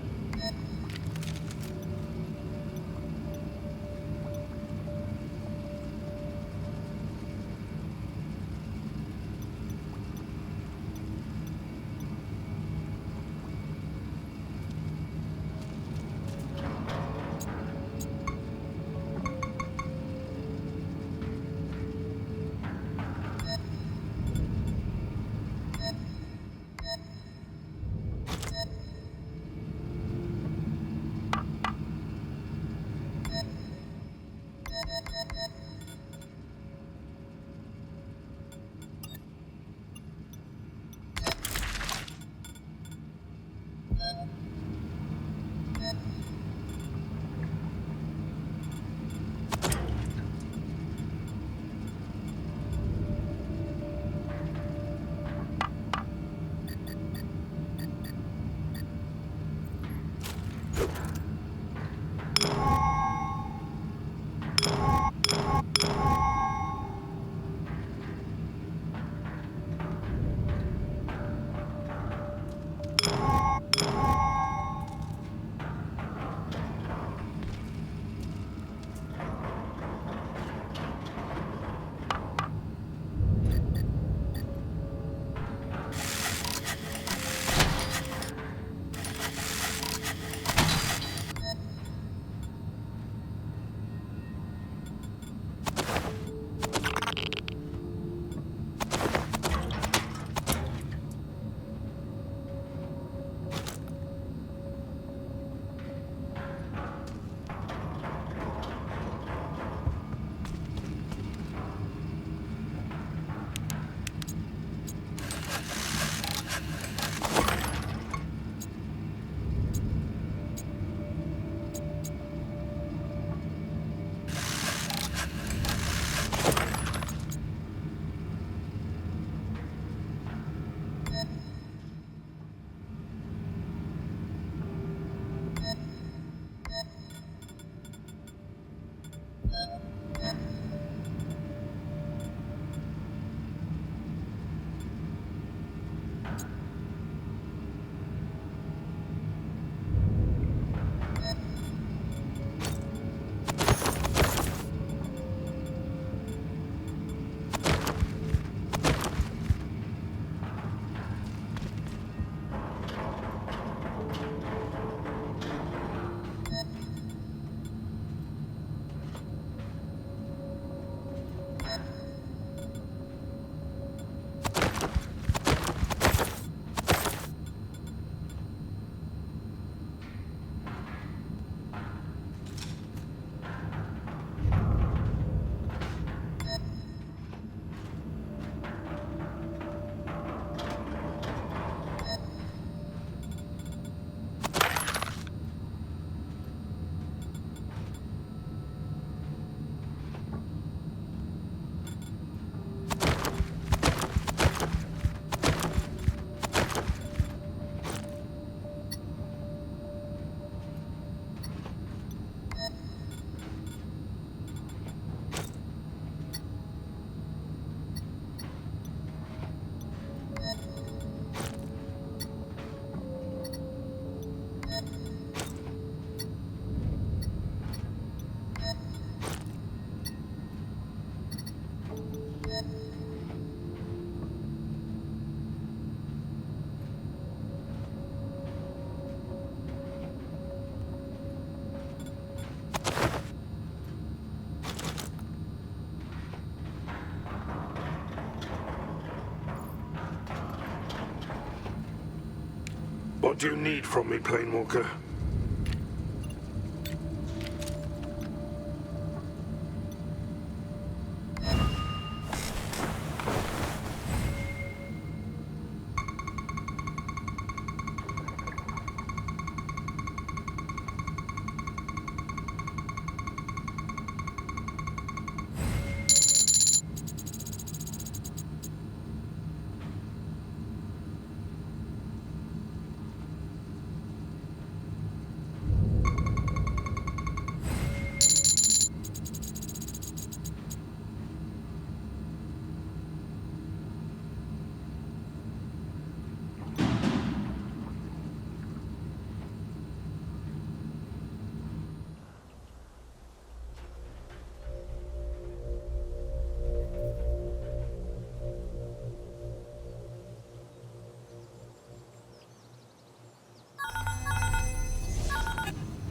What do you need from me, Planewalker?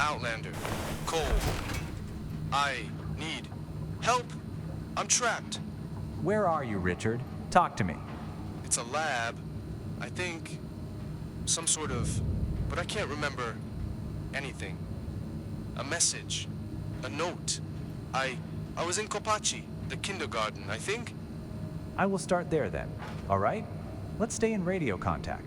Outlander. Cole. I need help. I'm trapped. Where are you, Richard? Talk to me. It's a lab. I think some sort of, but I can't remember anything. A message. A note. I was in Kopachi, the kindergarten, I think. I will start there then. All right? Let's stay in radio contact.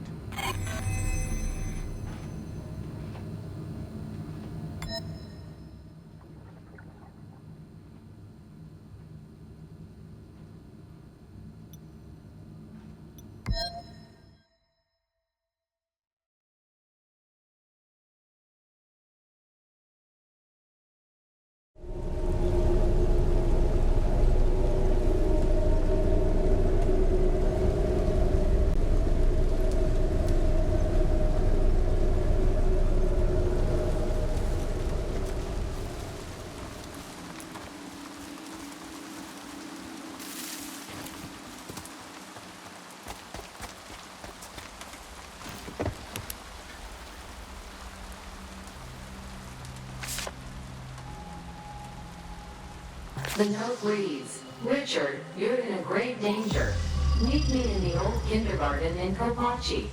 The note reads, Richard, you're in a great danger. Meet me in the old kindergarten in Kopachi.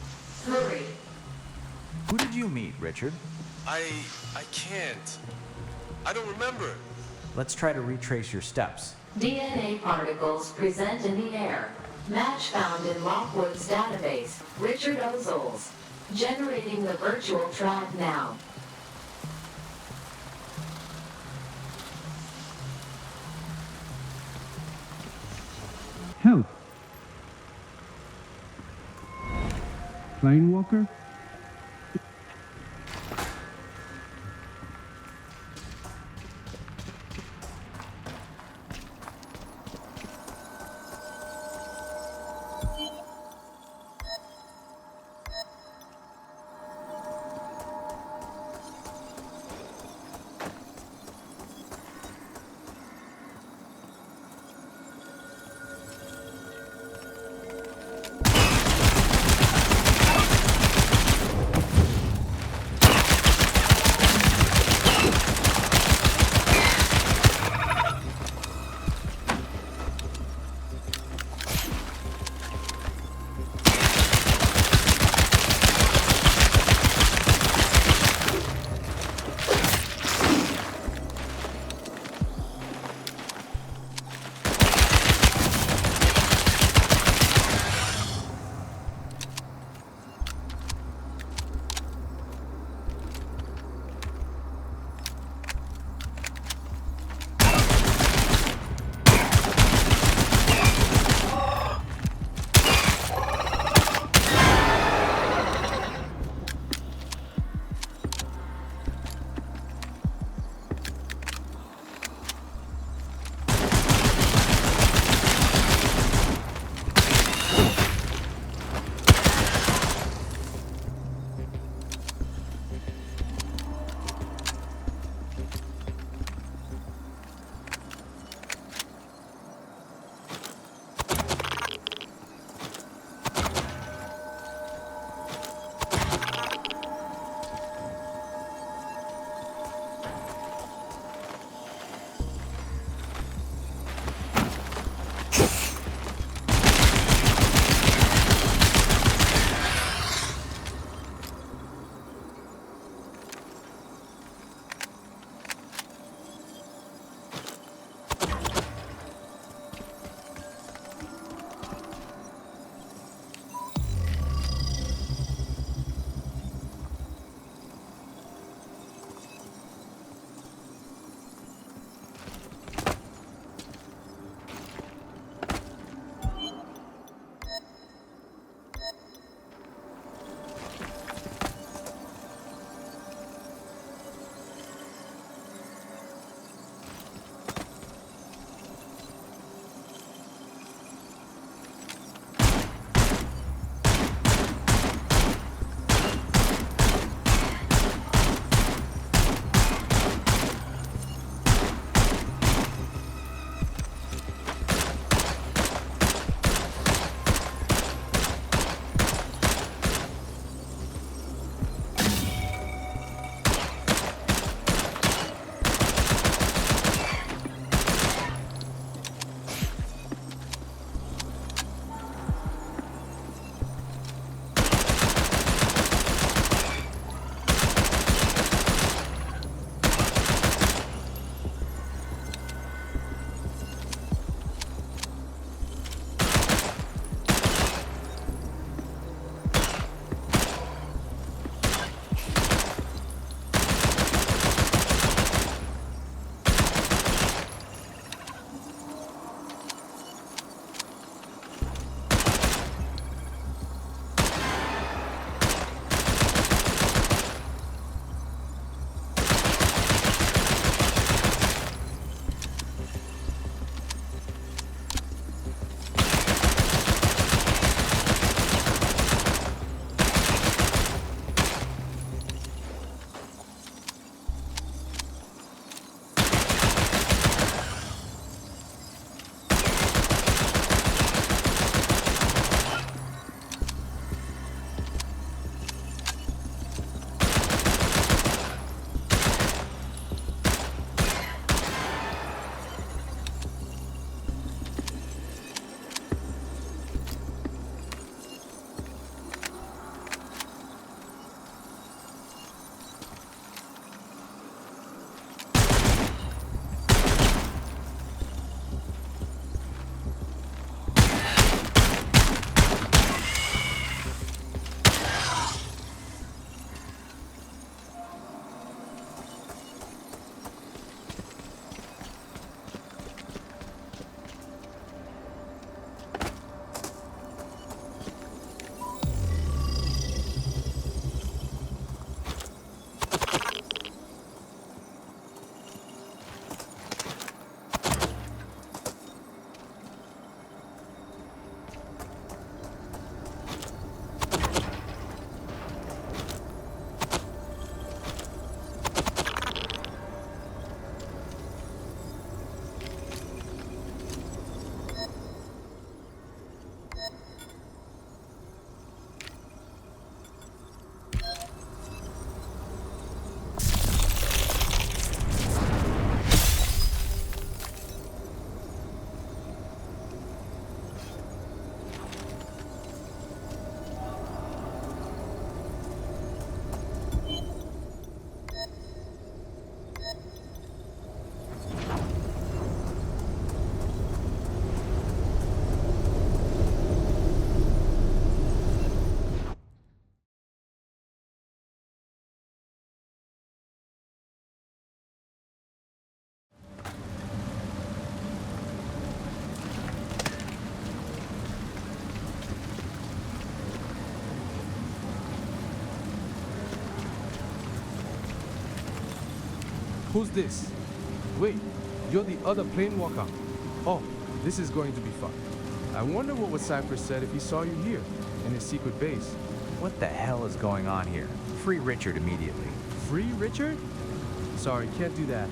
Hurry. Who did you meet, Richard? I can't. I don't remember. Let's try to retrace your steps. DNA particles present in the air. Match found in Lockwood's database, Richard Ozols. Generating the virtual track now. Help. Planewalker? Who's this? Wait, you're the other plane walker. Oh, this is going to be fun. I wonder what would Cypher said if he saw you here, in his secret base. What the hell is going on here? Free Richard immediately. Free Richard? Sorry, can't do that.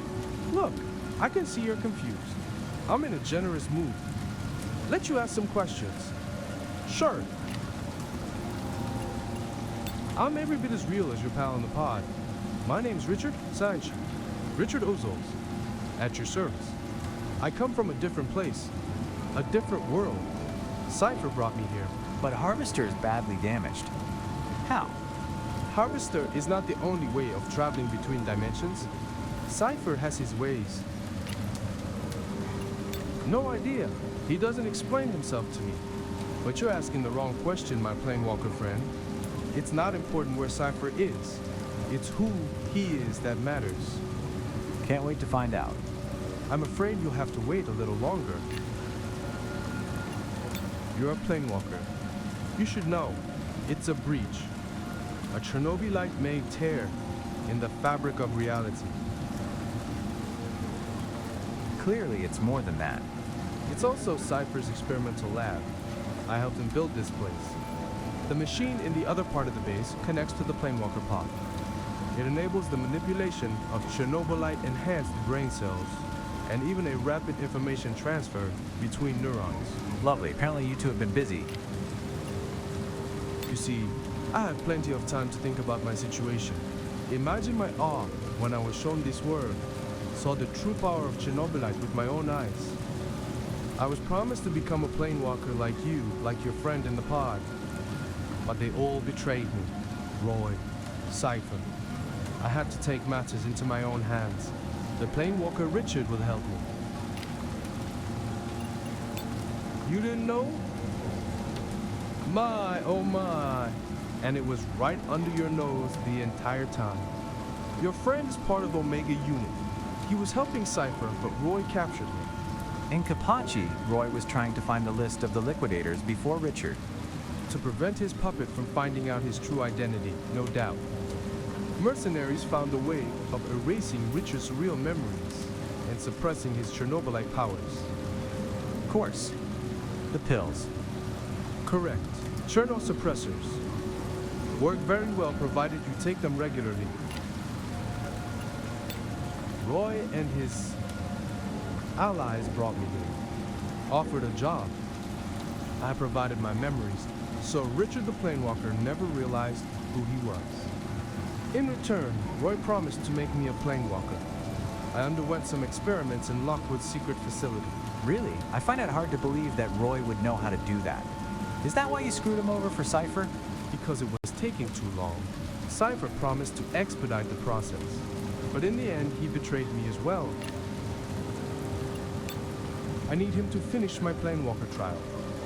Look, I can see you're confused. I'm in a generous mood. Let you ask some questions. Sure. I'm every bit as real as your pal in the pod. My name's Richard Sanch. Richard Ozols. At your service. I come from a different place. A different world. Cypher brought me here. But Harvester is badly damaged. How? Harvester is not the only way of traveling between dimensions. Cypher has his ways. No idea. He doesn't explain himself to me. But you're asking the wrong question, my planewalker friend. It's not important where Cypher is. It's who he is that matters. Can't wait to find out. I'm afraid you'll have to wait a little longer. You're a planewalker. You should know, it's a breach. A Chernobylite-made tear in the fabric of reality. Clearly, it's more than that. It's also Cypher's experimental lab. I helped him build this place. The machine in the other part of the base connects to the planewalker pod. It enables the manipulation of Chernobylite-enhanced brain cells and even a rapid information transfer between neurons. Lovely. Apparently you two have been busy. You see, I had plenty of time to think about my situation. Imagine my awe when I was shown this world, saw the true power of Chernobylite with my own eyes. I was promised to become a planewalker like you, like your friend in the pod. But they all betrayed me. Roy, Cypher. I had to take matters into my own hands. The planewalker Richard will help me. You didn't know? My, oh my. And it was right under your nose the entire time. Your friend is part of Omega Unit. He was helping Cypher, but Roy captured him. In Kapachi, Roy was trying to find the list of the liquidators before Richard. To prevent his puppet from finding out his true identity, no doubt. Mercenaries found a way of erasing Richard's real memories and suppressing his Chernobylite powers. Of course. The pills. Correct. Cherno suppressors. Work very well provided you take them regularly. Roy and his allies brought me here. Offered a job. I provided my memories, so Richard the Planewalker never realized who he was. In return, Roy promised to make me a planewalker. I underwent some experiments in Lockwood's secret facility. Really? I find it hard to believe that Roy would know how to do that. Is that why you screwed him over for Cypher? Because it was taking too long. Cypher promised to expedite the process. But in the end, he betrayed me as well. I need him to finish my planewalker trial.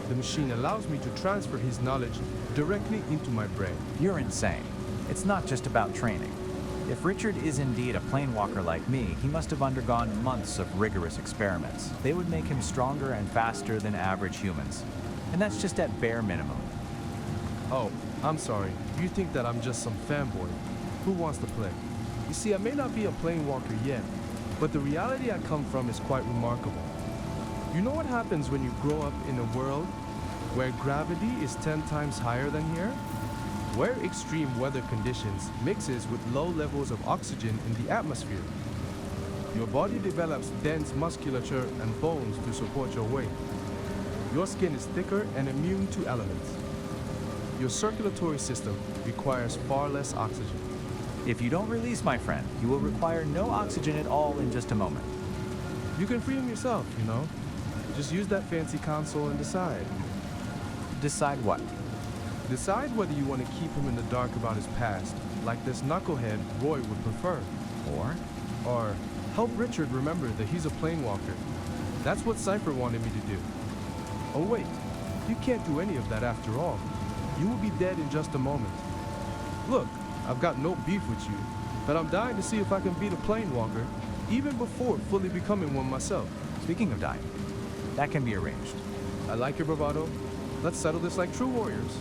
The machine allows me to transfer his knowledge directly into my brain. You're insane. It's not just about training. If Richard is indeed a planewalker like me, he must have undergone months of rigorous experiments. They would make him stronger and faster than average humans. And that's just at bare minimum. Oh, I'm sorry. You think that I'm just some fanboy. Who wants to play? You see, I may not be a planewalker yet, but the reality I come from is quite remarkable. You know what happens when you grow up in a world where gravity is 10 times higher than here? Where extreme weather conditions mixes with low levels of oxygen in the atmosphere. Your body develops dense musculature and bones to support your weight. Your skin is thicker and immune to elements. Your circulatory system requires far less oxygen. If you don't release, my friend, you will require no oxygen at all in just a moment. You can free him yourself, you know. Just use that fancy console and decide. Decide what? Decide whether you want to keep him in the dark about his past, like this knucklehead Roy would prefer. Or help Richard remember that he's a planewalker. That's what Cypher wanted me to do. Oh wait, you can't do any of that after all. You will be dead in just a moment. Look, I've got no beef with you, but I'm dying to see if I can beat a planewalker, even before fully becoming one myself. Speaking of dying, that can be arranged. I like your bravado. Let's settle this like true warriors.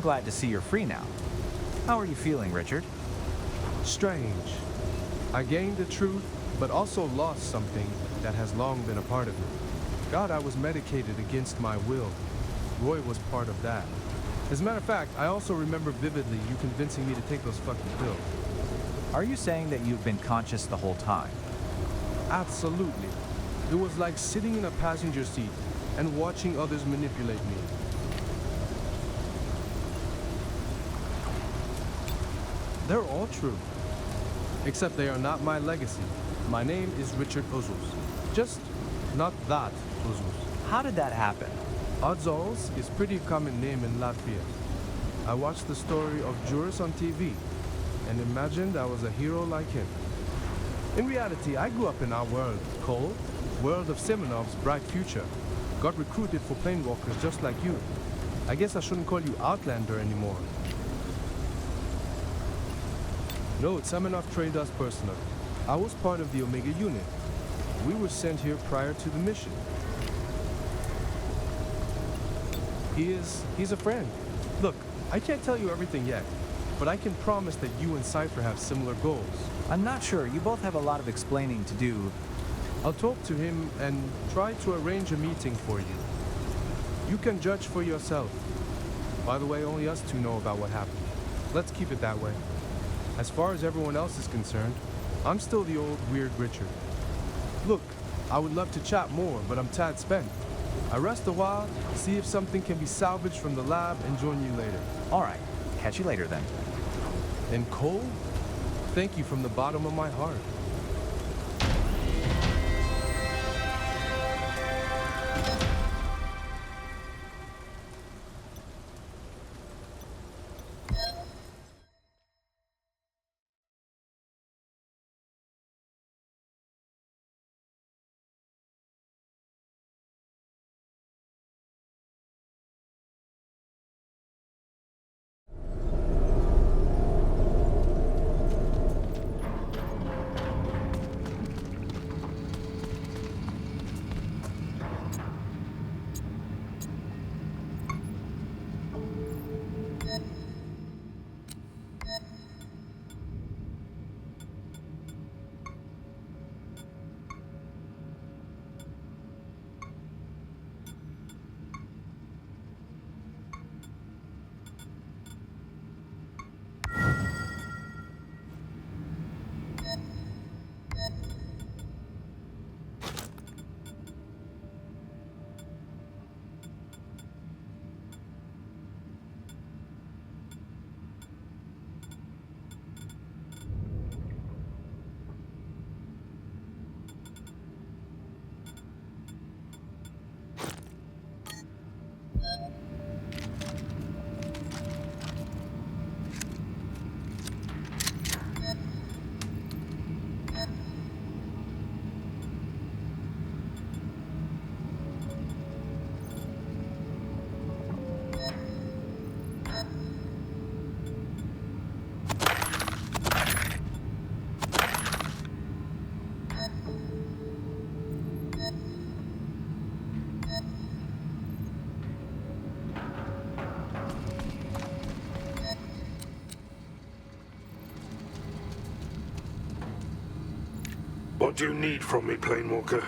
glad to see you're free now. How are you feeling, Richard? Strange. I gained the truth, but also lost something that has long been a part of me. God, I was medicated against my will. Roy was part of that. As a matter of fact, I also remember vividly you convincing me to take those fucking pills. Are you saying that you've been conscious the whole time? Absolutely. It was like sitting in a passenger seat and watching others manipulate me. They're all true. Except they are not my legacy. My name is Richard Ozuls. Just not that Ozuls. How did that happen? Ozuls is pretty common name in Latvia. I watched the story of Juris on TV and imagined I was a hero like him. In reality, I grew up in our world, Cole, world of Simonov's bright future. Got recruited for planewalkers just like you. I guess I shouldn't call you Outlander anymore. No, Semenov trained us personally. I was part of the Omega unit. We were sent here prior to the mission. He's a friend. Look, I can't tell you everything yet, but I can promise that you and Cypher have similar goals. I'm not sure. You both have a lot of explaining to do. I'll talk to him and try to arrange a meeting for you. You can judge for yourself. By the way, only us two know about what happened. Let's keep it that way. As far as everyone else is concerned, I'm still the old weird Richard. Look, I would love to chat more, but I'm tad spent. I rest a while, see if something can be salvaged from the lab, and join you later. All right. Catch you later then. And Cole, thank you from the bottom of my heart. What do you need from me, Planewalker?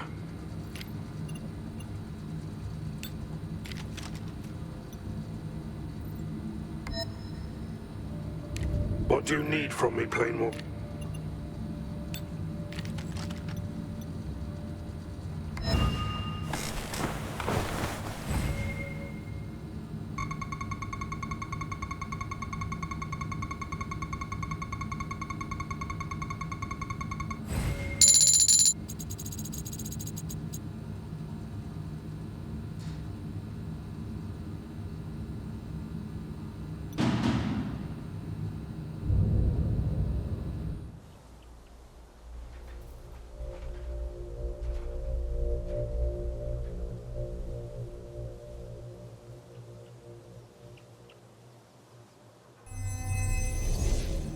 What do you need from me, Planewalker?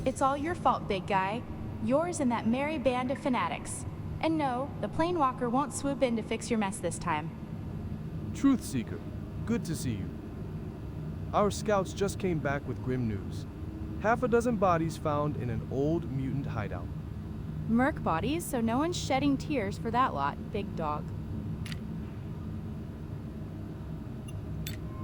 It's all your fault, big guy. Yours and that merry band of fanatics. And no, the Planewalker won't swoop in to fix your mess this time. Truth Seeker, good to see you. Our scouts just came back with grim news. Half a dozen bodies found in an old mutant hideout. Merc bodies, so no one's shedding tears for that lot, big dog.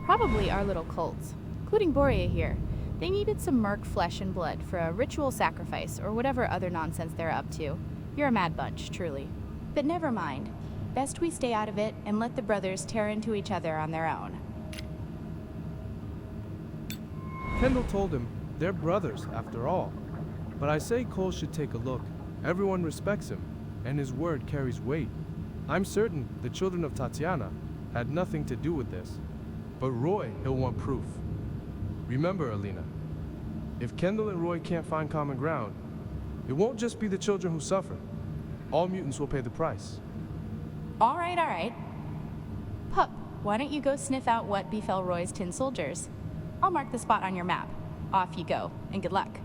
Probably our little cults, including Borea here. They needed some merc flesh and blood for a ritual sacrifice or whatever other nonsense they're up to. You're a mad bunch, truly. But never mind. Best we stay out of it and let the brothers tear into each other on their own. Kendall told him they're brothers after all. But I say Cole should take a look. Everyone respects him, and his word carries weight. I'm certain the children of Tatiana had nothing to do with this. But Roy, he'll want proof. Remember, Alina, if Kendall and Roy can't find common ground, it won't just be the children who suffer. All mutants will pay the price. All right. Pup, why don't you go sniff out what befell Roy's tin soldiers? I'll mark the spot on your map. Off you go, and good luck.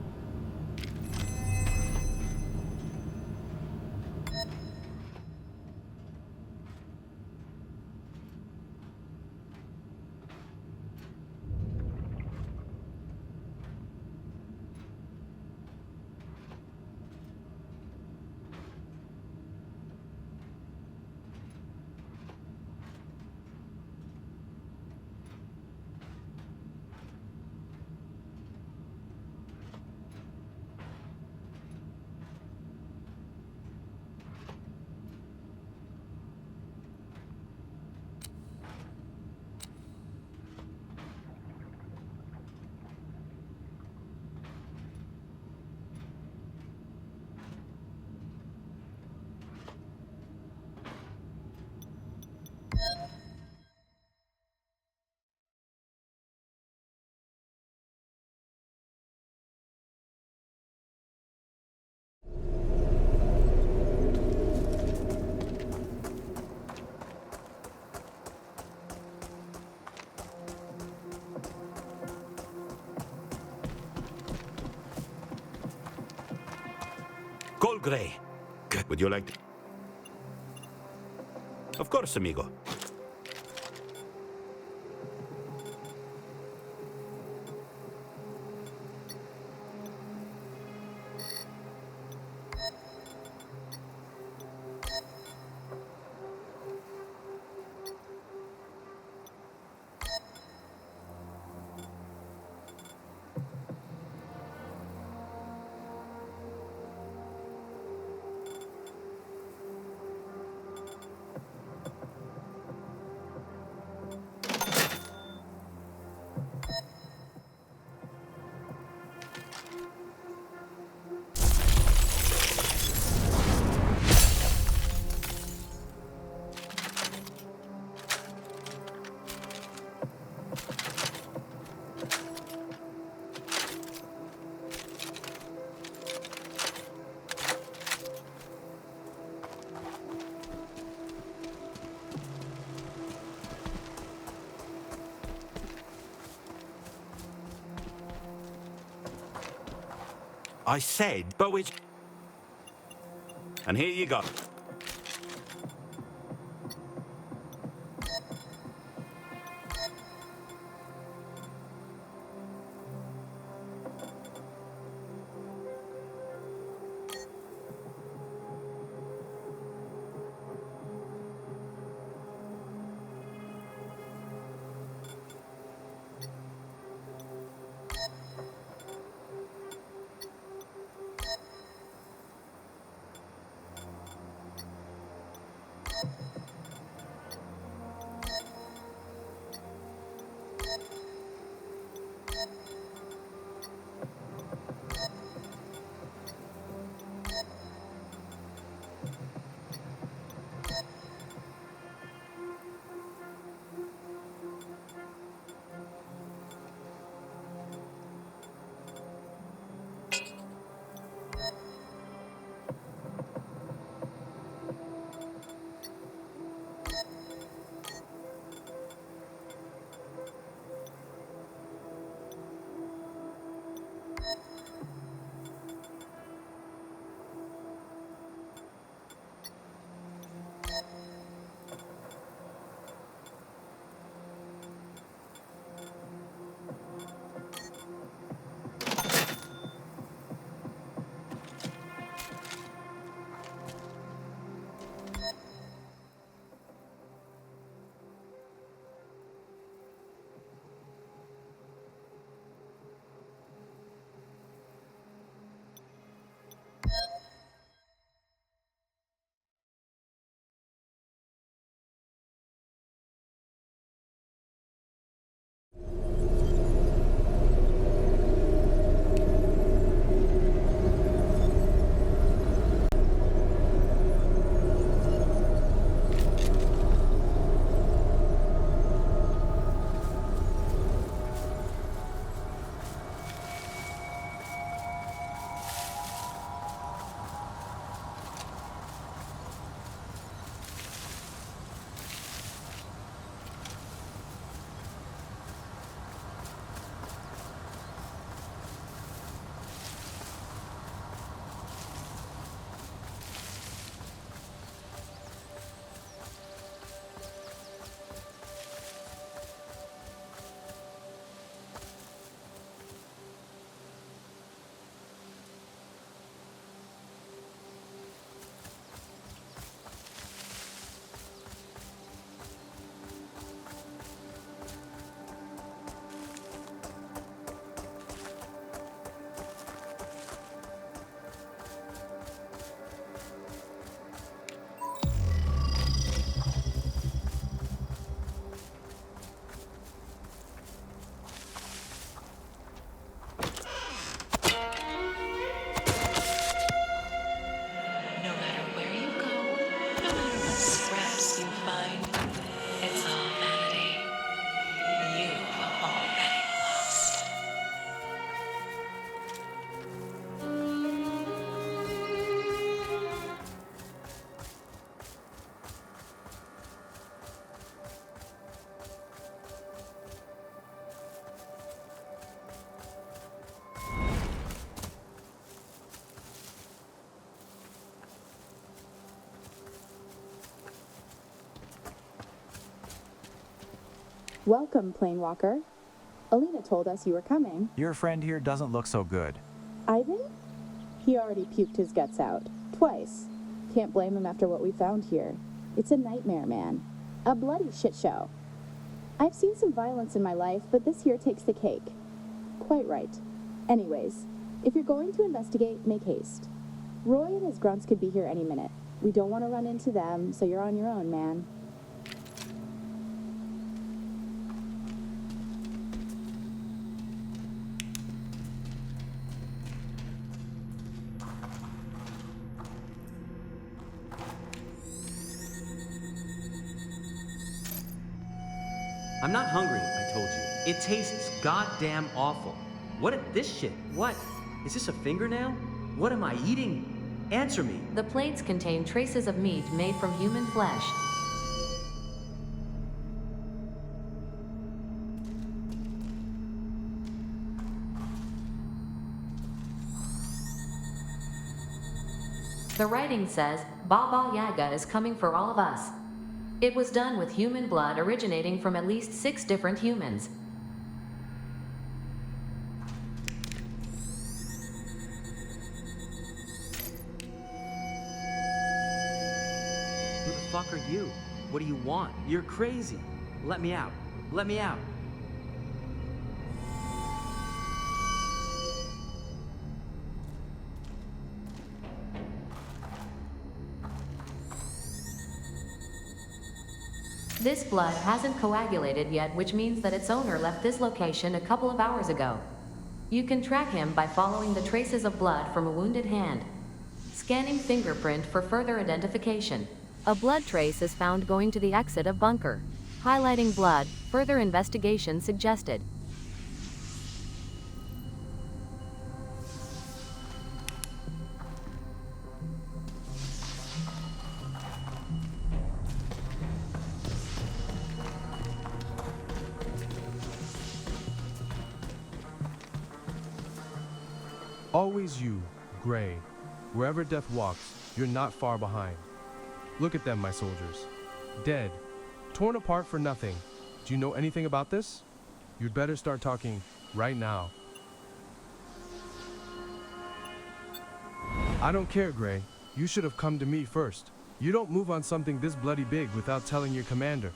Gold Gray. Good. Would you like to? Of course, amigo. I said, but which... And here you go. Welcome, Planewalker. Alina told us you were coming. Your friend here doesn't look so good. Ivan? He already puked his guts out. Twice. Can't blame him after what we found here. It's a nightmare, man. A bloody shit show. I've seen some violence in my life, but this here takes the cake. Quite right. Anyways, if you're going to investigate, make haste. Roy and his grunts could be here any minute. We don't want to run into them, so you're on your own, man. I'm not hungry, I told you. It tastes goddamn awful. What is this shit? What? Is this a fingernail? What am I eating? Answer me. The plates contain traces of meat made from human flesh. The writing says, Baba Yaga is coming for all of us. It was done with human blood originating from at least 6 different humans. Who the fuck are you? What do you want? You're crazy. Let me out. Let me out. This blood hasn't coagulated yet, which means that its owner left this location a couple of hours ago. You can track him by following the traces of blood from a wounded hand. Scanning fingerprint for further identification. A blood trace is found going to the exit of bunker. Highlighting blood, further investigation suggested. Always you, Gray. Wherever death walks, you're not far behind. Look at them, my soldiers. Dead. Torn apart for nothing. Do you know anything about this? You'd better start talking right now. I don't care, Gray. You should have come to me first. You don't move on something this bloody big without telling your commander.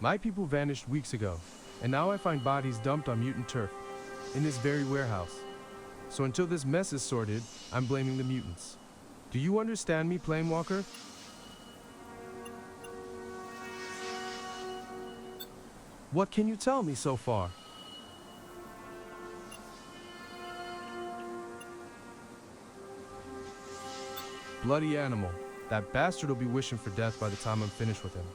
My people vanished weeks ago, and now I find bodies dumped on mutant turf, in this very warehouse. So until this mess is sorted, I'm blaming the mutants. Do you understand me, Planewalker? What can you tell me so far? Bloody animal. That bastard will be wishing for death by the time I'm finished with him.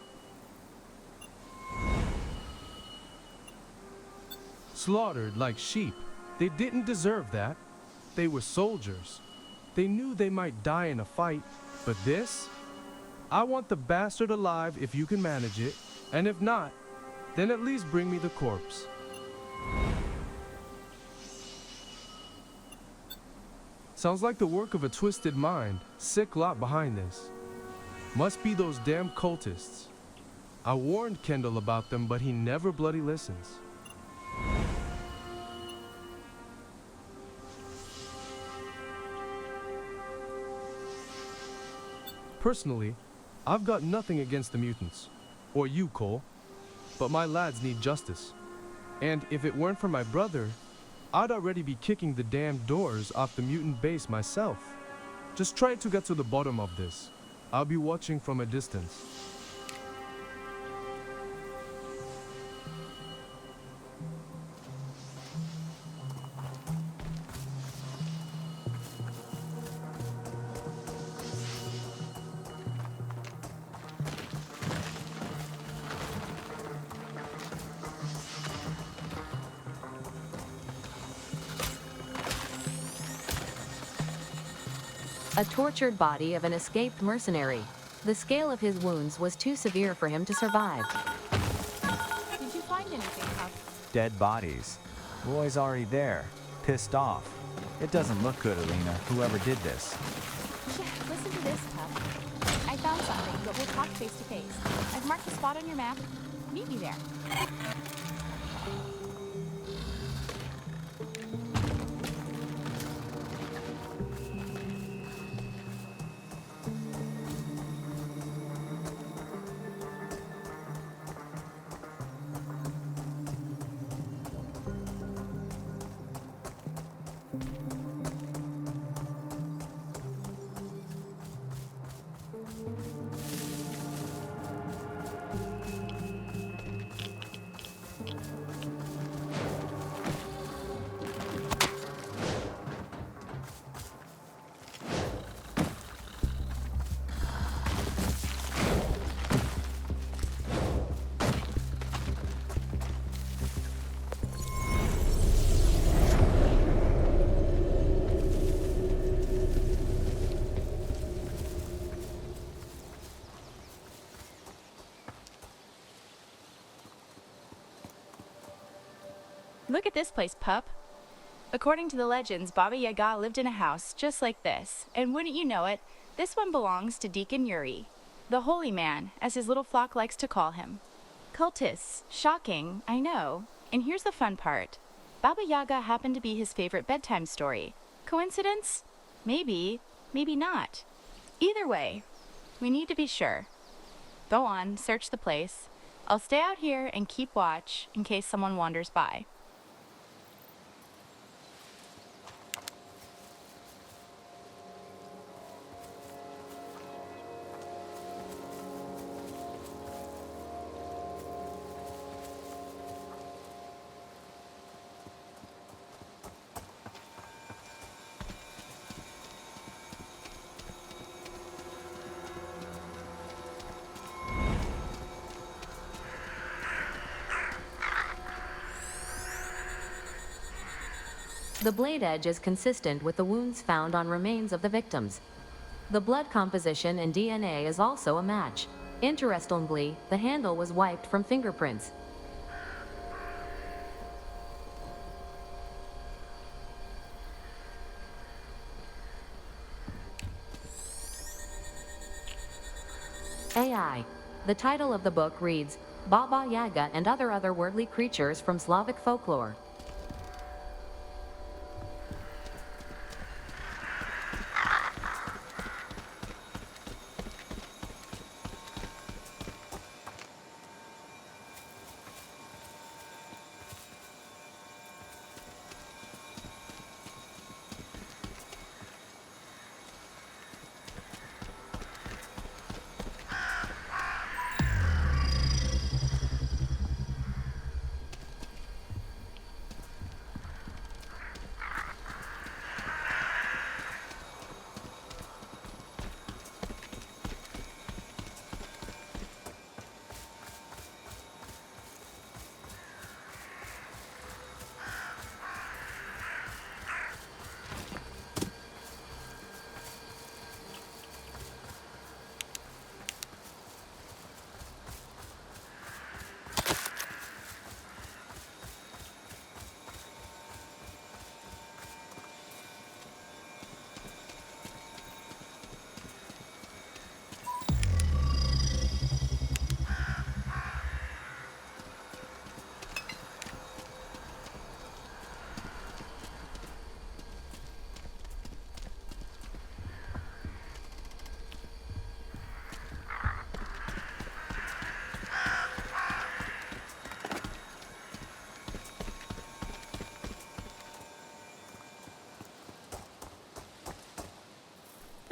Slaughtered like sheep. They didn't deserve that. They were soldiers. They knew they might die in a fight, but this? I want the bastard alive if you can manage it, and if not, then at least bring me the corpse. Sounds like the work of a twisted mind. Sick lot behind this. Must be those damn cultists. I warned Kendall about them, but he never bloody listens. Personally, I've got nothing against the mutants, or you, Cole, but my lads need justice. And if it weren't for my brother, I'd already be kicking the damn doors off the mutant base myself. Just try to get to the bottom of this. I'll be watching from a distance. A tortured body of an escaped mercenary. The scale of his wounds was too severe for him to survive. Did you find anything, Huck? Dead bodies. Roy's already there, pissed off. It doesn't look good, Alina, whoever did this. Shit, listen to this, Tuck. I found something, but we'll talk face to face. I've marked the spot on your map. Meet me there. Look at this place, pup. According to the legends, Baba Yaga lived in a house just like this, and wouldn't you know it, this one belongs to Deacon Yuri, the holy man, as his little flock likes to call him. Cultists, shocking, I know. And here's the fun part. Baba Yaga happened to be his favorite bedtime story. Coincidence? Maybe, maybe not. Either way, we need to be sure. Go on, search the place. I'll stay out here and keep watch in case someone wanders by. The blade edge is consistent with the wounds found on remains of the victims. The blood composition and DNA is also a match. Interestingly, the handle was wiped from fingerprints. AI. The title of the book reads, Baba Yaga and Other Otherworldly Creatures from Slavic Folklore.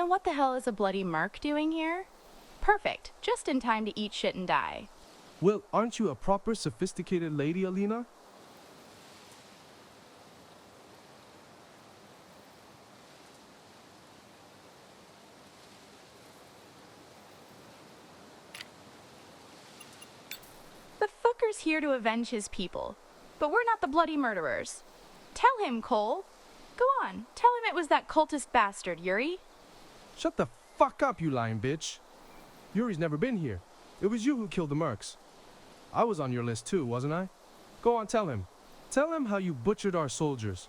And what the hell is a bloody merc doing here? Perfect, just in time to eat shit and die. Well, aren't you a proper sophisticated lady, Alina? The fucker's here to avenge his people, but we're not the bloody murderers. Tell him, Cole. Go on, tell him it was that cultist bastard, Yuri. Shut the fuck up, you lying bitch. Yuri's never been here. It was you who killed the mercs. I was on your list too, wasn't I? Go on, tell him. Tell him how you butchered our soldiers.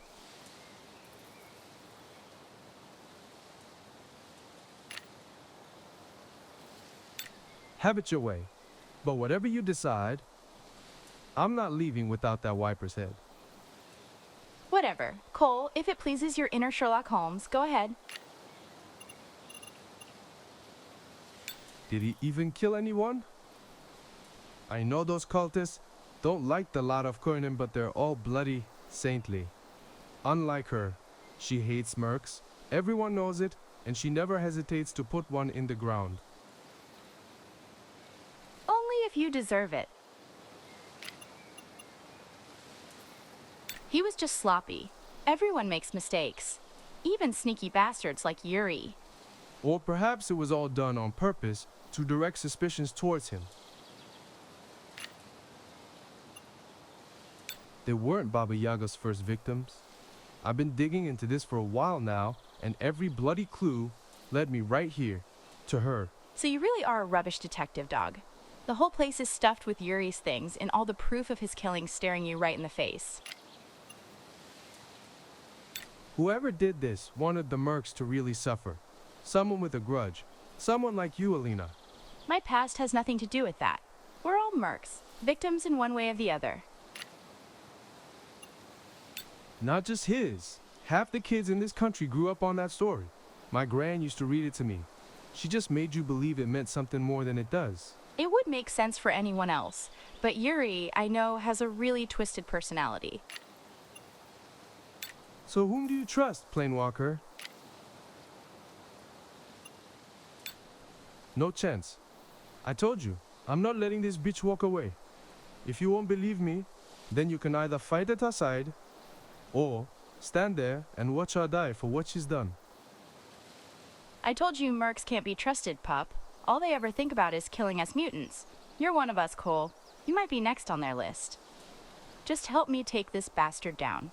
Have it your way. But whatever you decide, I'm not leaving without that wiper's head. Whatever. Cole, if it pleases your inner Sherlock Holmes, go ahead. Did he even kill anyone? I know those cultists don't like the lot of Kurnin, but they're all bloody saintly. Unlike her, she hates mercs, everyone knows it, and she never hesitates to put one in the ground. Only if you deserve it. He was just sloppy. Everyone makes mistakes. Even sneaky bastards like Yuri. Or perhaps it was all done on purpose to direct suspicions towards him. They weren't Baba Yaga's first victims. I've been digging into this for a while now, and every bloody clue led me right here, to her. So you really are a rubbish detective, dog. The whole place is stuffed with Yuri's things and all the proof of his killing staring you right in the face. Whoever did this wanted the mercs to really suffer. Someone with a grudge. Someone like you, Alina. My past has nothing to do with that. We're all mercs, victims in one way or the other. Not just his. Half the kids in this country grew up on that story. My gran used to read it to me. She just made you believe it meant something more than it does. It would make sense for anyone else, but Yuri, I know, has a really twisted personality. So whom do you trust, Planewalker? No chance. I told you, I'm not letting this bitch walk away. If you won't believe me, then you can either fight at her side, or stand there and watch her die for what she's done. I told you mercs can't be trusted, pup. All they ever think about is killing us mutants. You're one of us, Cole. You might be next on their list. Just help me take this bastard down.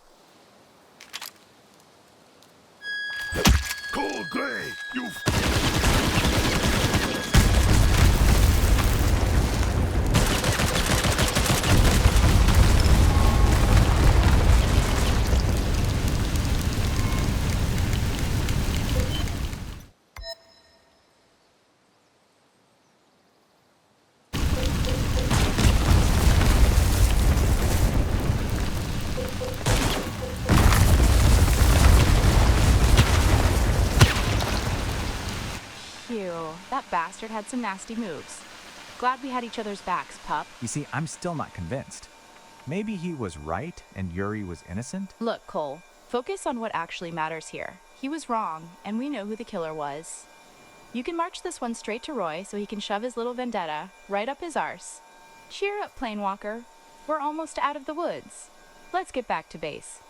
Cole Gray, you... That bastard had some nasty moves. Glad we had each other's backs, pup. You see, I'm still not convinced. Maybe he was right and Yuri was innocent? Look, Cole, focus on what actually matters here. He was wrong, and we know who the killer was. You can march this one straight to Roy so he can shove his little vendetta right up his arse. Cheer up, Planewalker. We're almost out of the woods. Let's get back to base.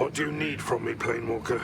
What do you need from me, Planewalker?